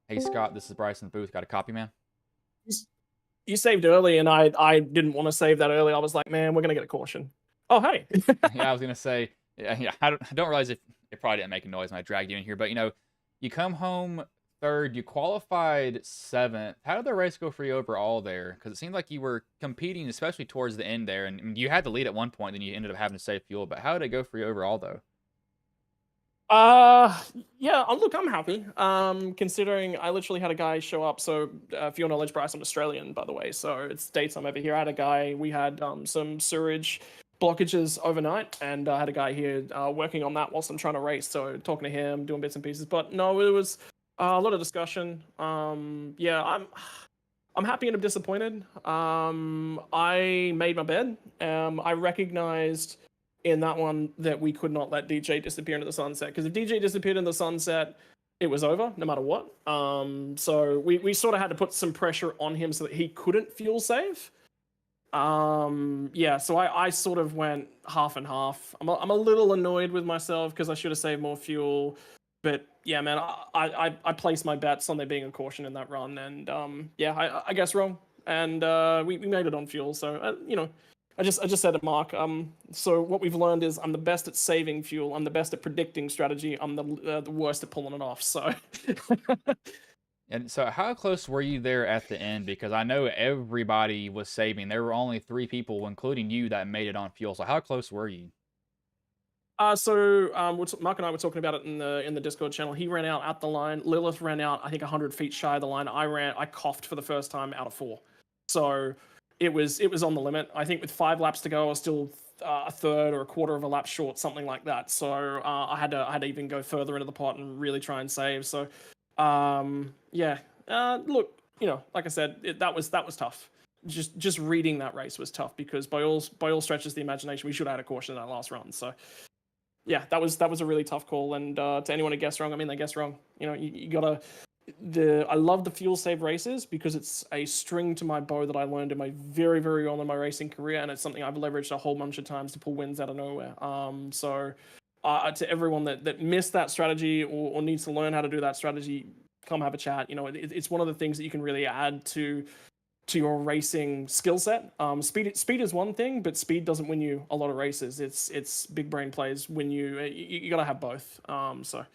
Hey, Scott, this is Bryce in the booth. Got a copy, man? You saved early, and I didn't want to save that early. I was like, man, we're going to get a caution. Oh, hey. Yeah, I was going to say, yeah, I don't realize it probably didn't make a noise when I dragged you in here. But, you know, you come home 3rd. You qualified 7th. How did the race go for you overall there? Because it seemed like you were competing, especially towards the end there. And you had the lead at one point, then you ended up having to save fuel. But how did it go for you overall, though? Yeah, look, I'm happy. Considering I literally had a guy show up. So, for your knowledge, Bryce, I'm Australian, by the way. So it's daytime over here. I had a guy, we had some sewerage blockages overnight, and I had a guy here working on that whilst I'm trying to race. So talking to him, doing bits and pieces. But no, it was a lot of discussion. Yeah, I'm happy and I'm disappointed. I made my bed. I recognized in that one that we could not let DJ disappear into the sunset, because if DJ disappeared in the sunset, it was over no matter what. So we sort of had to put some pressure on him so that he couldn't fuel save. Yeah, so I sort of went half and half. I'm a little annoyed with myself because I should have saved more fuel. But yeah, man, I placed my bets on there being a caution in that run, and yeah, I guess wrong, and we made it on fuel. So you know, I just said it, Mark. So what we've learned is I'm the best at saving fuel. I'm the best at predicting strategy. I'm the worst at pulling it off. So And so, how close were you there at the end? Because I know everybody was saving. There were only 3 people, including you, that made it on fuel. So, how close were you? Mark and I were talking about it in the Discord channel. He ran out at the line. Lilith ran out, I think, 100 feet shy of the line. I coughed for the first time out of 4. So it was on the limit. I think with 5 laps to go, I was still a third or a quarter of a lap short, something like that. So I had to even go further into the pot and really try and save. So yeah, look, you know, like I said, that was tough. Just reading that race was tough because by all stretches of the imagination, we should have had a caution in that last run. So yeah, that was a really tough call. And to anyone who guessed wrong, I mean, they guessed wrong. You know, you gotta. I love the fuel save races because it's a string to my bow that I learned in my very early in my racing career, and it's something I've leveraged a whole bunch of times to pull wins out of nowhere. So to everyone that missed that strategy or needs to learn how to do that strategy, come have a chat. You know, it's one of the things that you can really add to your racing skill set. Speed is one thing, but speed doesn't win you a lot of races. It's big brain plays win you. You got to have both. So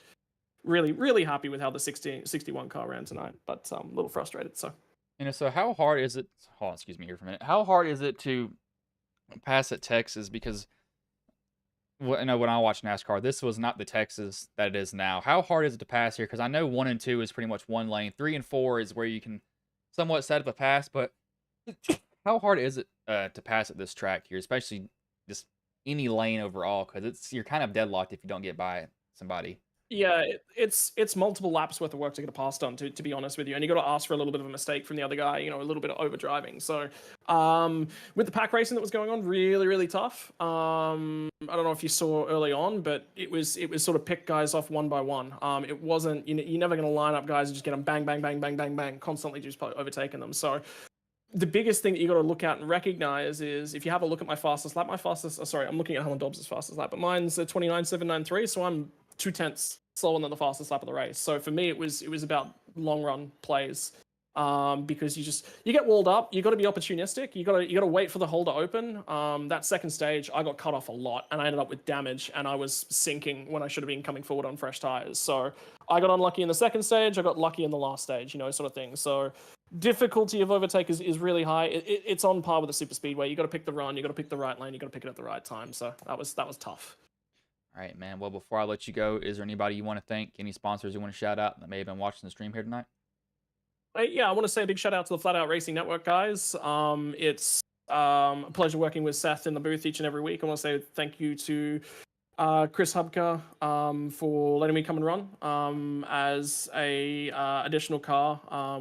really happy with how the 61 car ran tonight, but a little frustrated. So You know, so how hard is it? Hold on, excuse me here for a minute. How hard is it to pass at Texas? Because I know when I watch NASCAR, this was not the Texas that it is now. How hard is it to pass here? Because I know 1 and 2 is pretty much one lane. 3 and 4 is where you can somewhat set up a pass, but how hard is it to pass at this track here, especially just any lane overall? Because you're kind of deadlocked if you don't get by somebody. yeah, it's multiple laps worth of work to get a pass done. To be honest with you, and you got to ask for a little bit of a mistake from the other guy. You know, a little bit of overdriving. So with the pack racing that was going on, really tough. I don't know if you saw early on, but it was sort of pick guys off one by one. It wasn't you're never going to line up guys and just get them bang, constantly just overtaking them. So the biggest thing that you got to look at and recognize is if you have a look at my fastest lap, I'm looking at Helen Dobbs' fastest lap, but mine's a 29.793, so I'm 2/10 slower than the fastest lap of the race. So for me, it was about long run plays, because you get walled up. You got to be opportunistic. You got to wait for the hole to open. That second stage, I got cut off a lot, and I ended up with damage, and I was sinking when I should have been coming forward on fresh tires. So I got unlucky in the second stage. I got lucky in the last stage. You know, sort of thing. So difficulty of overtake is really high. It's on par with the super speedway. You got to pick the run. You got to pick the right lane. You got to pick it at the right time. So that was tough. All right, man. Well, before I let you go, is there anybody you want to thank? Any sponsors you want to shout out that may have been watching the stream here tonight? Yeah, I want to say a big shout out to the Flat Out Racing Network guys. It's a pleasure working with Seth in the booth each and every week. I want to say thank you to Chris Hubka for letting me come and run as a additional car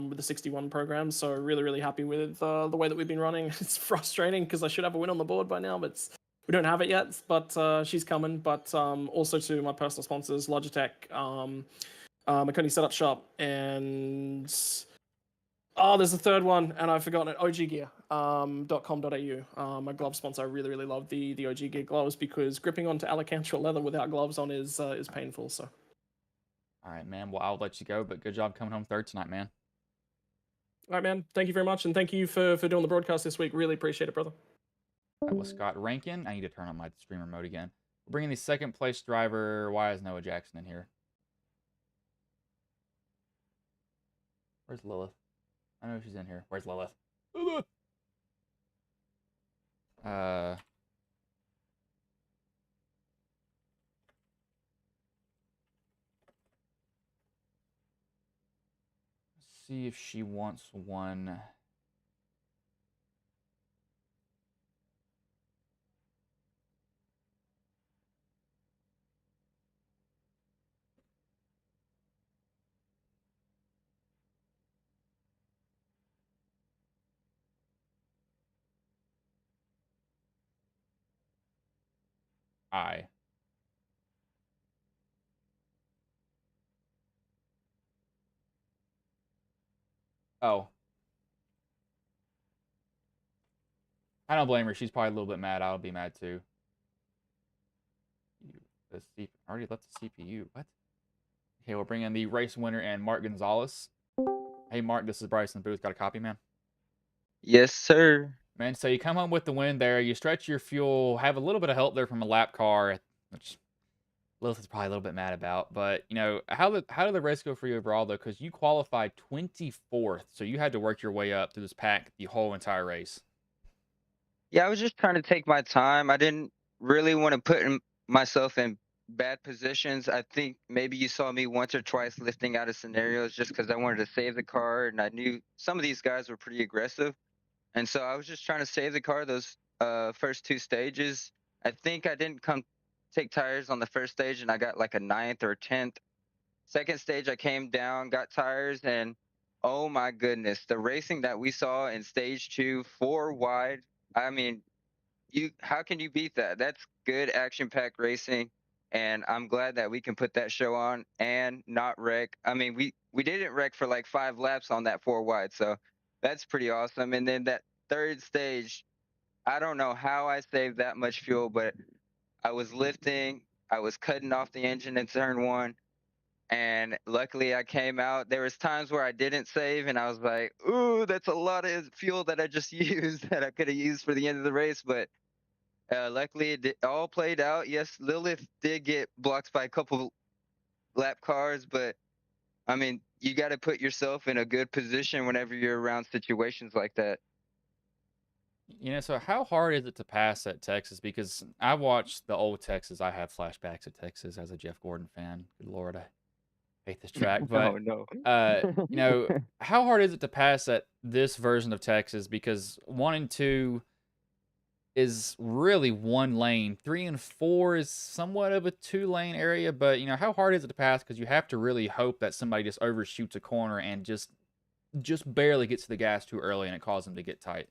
with the 61 program. So really happy with the way that we've been running. It's frustrating because I should have a win on the board by now, but we don't have it yet. But she's coming. But also to my personal sponsors, Logitech, McConey Setup Shop, and there's a third one, and I've forgotten it. oggear.com.au. My glove sponsor. I really love the OG Gear gloves because gripping onto Alcantara leather without gloves on is painful. So, All right, man. Well, I'll let you go, but good job coming home third tonight, man. all right, man. Thank you very much, and thank you for doing the broadcast this week. Really appreciate it, brother. That was Scott Rankin. I need to turn on my streamer mode again. We're bringing the second place driver. Why is Noah Jackson in here? Where's Lilith? I know she's in here. Where's Lilith? Lilith! See if she wants one. I. Oh, I don't blame her. She's probably a little bit mad. I'll be mad too. The I already left the CPU. What? Okay, we'll bring in the race winner and Mark Gonzalez. Hey, Mark, this is Bryson Booth. Got a copy, man? Yes, sir. Man, so you come home with the win there. You stretch your fuel, have a little bit of help there from a lap car, which Lilith is probably a little bit mad about. But, how did the race go for you overall, though? Because you qualified 24th, so you had to work your way up through this pack the whole entire race. Yeah, I was just trying to take my time. I didn't really want to myself in bad positions. I think maybe you saw me once or twice lifting out of scenarios just because I wanted to save the car, and I knew some of these guys were pretty aggressive, and so I was just trying to save the car those first two stages. I think I didn't come take tires on the first stage, and I got like a ninth or 10th. Second stage, I came down, got tires, and oh my goodness, the racing that we saw in stage two, four wide. I mean, you how can you beat that? That's good action-packed racing, and I'm glad that we can put that show on and not wreck. I mean, we didn't wreck for like 5 laps on that four wide, so that's pretty awesome. And then that third stage, I don't know how I saved that much fuel, but I was lifting, I was cutting off the engine in turn one, and luckily I came out. There was times where I didn't save, and I was like, "Ooh, that's a lot of fuel that I just used that I could have used for the end of the race." But luckily, all played out. Yes, Lilith did get blocked by a couple lap cars, but I mean, you got to put yourself in a good position whenever you're around situations like that. So how hard is it to pass at Texas? Because I watched the old Texas. I have flashbacks at Texas as a Jeff Gordon fan. Good Lord, I hate this track. Oh But, no. uh, you know, how hard is it to pass at this version of Texas? Because 1 and 2 is really one lane. 3 and 4 is somewhat of a 2 lane area. But, how hard is it to pass? Because you have to really hope that somebody just overshoots a corner and just barely gets to the gas too early and it causes them to get tight.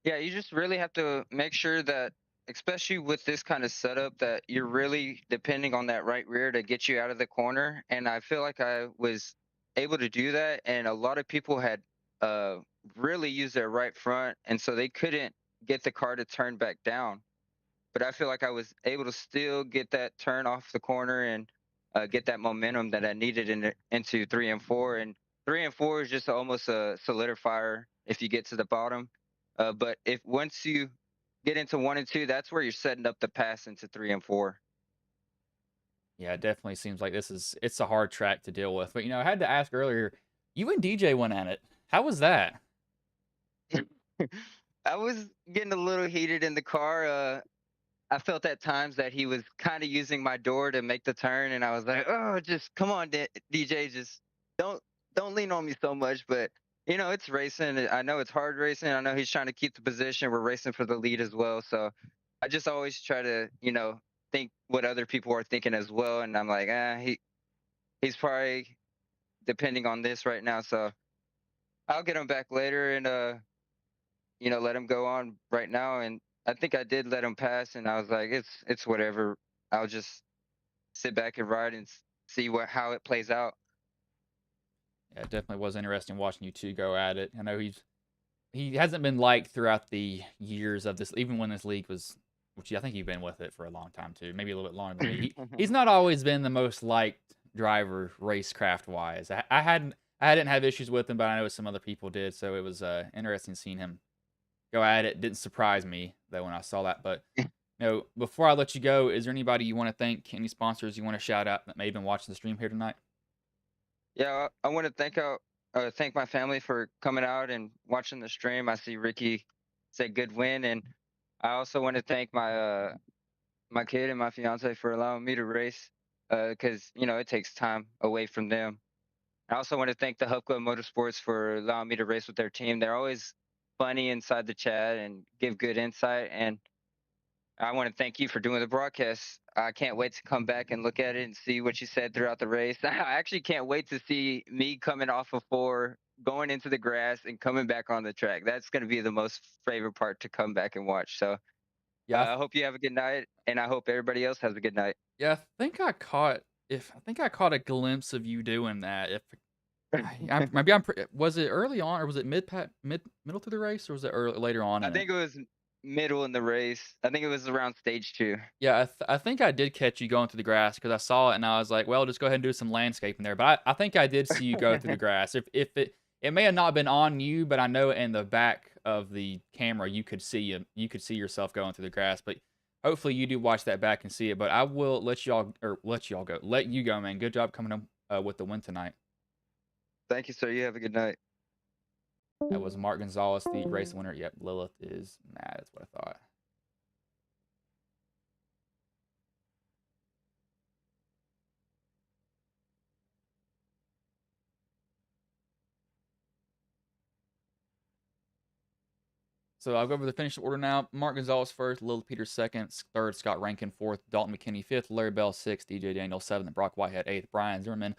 Yeah, you just really have to make sure that, especially with this kind of setup, that you're really depending on that right rear to get you out of the corner. And I feel like I was able to do that. And a lot of people had uh, really used their right front. And so they couldn't get the car to turn back down. But I feel like I was able to still get that turn off the corner and get that momentum that I needed into 3 and 4. And 3 and 4 is just almost a solidifier if you get to the bottom. But if once you get into 1 and 2, that's where you're setting up the pass into 3 and 4. Yeah, it definitely seems like it's a hard track to deal with. But I had to ask earlier, you and DJ went at it. How was that? I was getting a little heated in the car. I felt at times that he was kind of using my door to make the turn, and I was like, "Oh, just come on, DJ, just don't don't lean on me so much." But it's racing. I know it's hard racing. I know he's trying to keep the position. We're racing for the lead as well, so I just always try to think what other people are thinking as well. And I'm like, he's probably depending on this right now, so I'll get him back later and let him go on right now. And I think I did let him pass, and I was like, it's whatever. I'll just sit back and ride and see how it plays out. Yeah, it definitely was interesting watching you two go at it. I know he hasn't been liked throughout the years of this, even when this league was, which I think you've been with it for a long time too, maybe a little bit longer than me. He's not always been the most liked driver racecraft wise. I didn't have issues with him, but I know some other people did. So it was interesting seeing him go at it. Didn't surprise me though when I saw that. But before I let you go, is there anybody you want to thank? Any sponsors you want to shout out that may have been watching the stream here tonight? Yeah, I want to thank my family for coming out and watching the stream. I see Ricky say good win, and I also want to thank my kid and my fiance for allowing me to race, because it takes time away from them. I also want to thank the Hub Club Motorsports for allowing me to race with their team. They're always funny inside the chat and give good insight. And I want to thank you for doing the broadcast. I can't wait to come back and look at it and see what you said throughout the race. I actually can't wait to see me coming off of four, going into the grass, and coming back on the track. That's going to be the most favorite part to come back and watch. So Yeah, I hope you have a good night, and I hope everybody else has a good night. yeah. I think I caught a glimpse of you doing that. If maybe was it early on or was it middle to the race or was it early later on I in it? think it was middle in the race. I think it was around stage 2. Yeah, I think I did catch you going through the grass because I saw it and I was like, well, just go ahead and do some landscaping there. But I think I did see you go through the grass. If it may have not been on you, but I know in the back of the camera you could see yourself going through the grass. But hopefully you do watch that back and see it. But I will let you go, man. Good job coming up with the win tonight. Thank you, sir. You have a good night. That was Mark Gonzalez, the race winner. Yep, Lilith is mad. That's what I thought. So I'll go over the finish order now. Mark Gonzalez first, Lil Peters second, third, Scott Rankin fourth, Dalton McKinney fifth, Larry Bell sixth, DJ Daniel seventh, Brock Whitehead eighth, Brian Zimmerman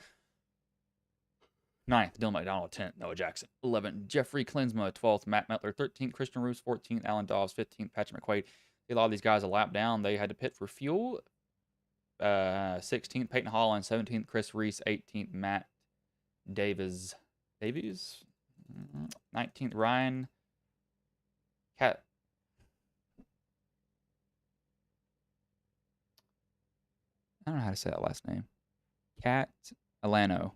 ninth, Dylan McDonald 10th, Noah Jackson 11th, Jeffrey Klinsma 12th, Matt Metler 13th, Christian Roos 14th, Alan Dobbs 15th, Patrick McQuaid. A lot of these guys a lap down. They had to pit for fuel. 16th, Peyton Holland 17th, Chris Reese 18th, Matt Davies 19th, Ryan Cat. I don't know how to say that last name. Catalano.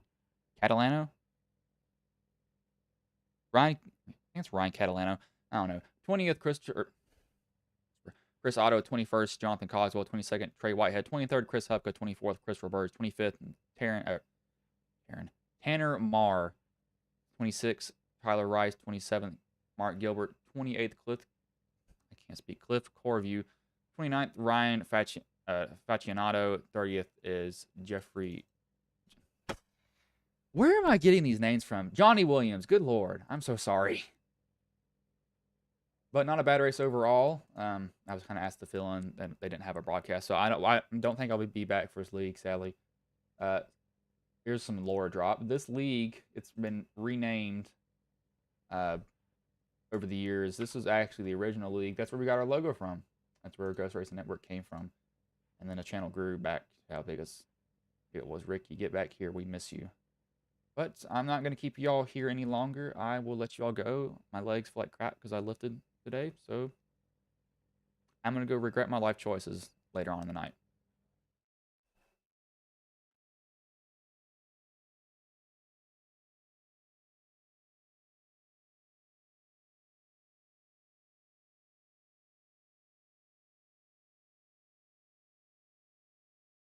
Catalano? Ryan, I think it's Ryan Catalano. I don't know. 20th, Chris Otto, 21st, Jonathan Cogswell, 22nd, Trey Whitehead, 23rd, Chris Hupka, 24th, Christopher Burge, 25th, Tanner Marr, 26th, Tyler Rice, 27th, Mark Gilbert, 28th, Cliff Corview, 29th, Ryan Faccianato, 30th is Jeffrey. Where am I getting these names from? Johnny Williams. Good Lord. I'm so sorry. But not a bad race overall. I was kind of asked to fill in, and they didn't have a broadcast, so I don't think I'll be back for this league, sadly. Here's some lore drop. This league, it's been renamed over the years. This is actually the original league. That's where we got our logo from. That's where Ghost Racing Network came from. And then the channel grew back to how big as it was. Ricky, get back here. We miss you. But I'm not going to keep y'all here any longer. I will let y'all go. My legs feel like crap because I lifted today. So I'm going to go regret my life choices later on in the night.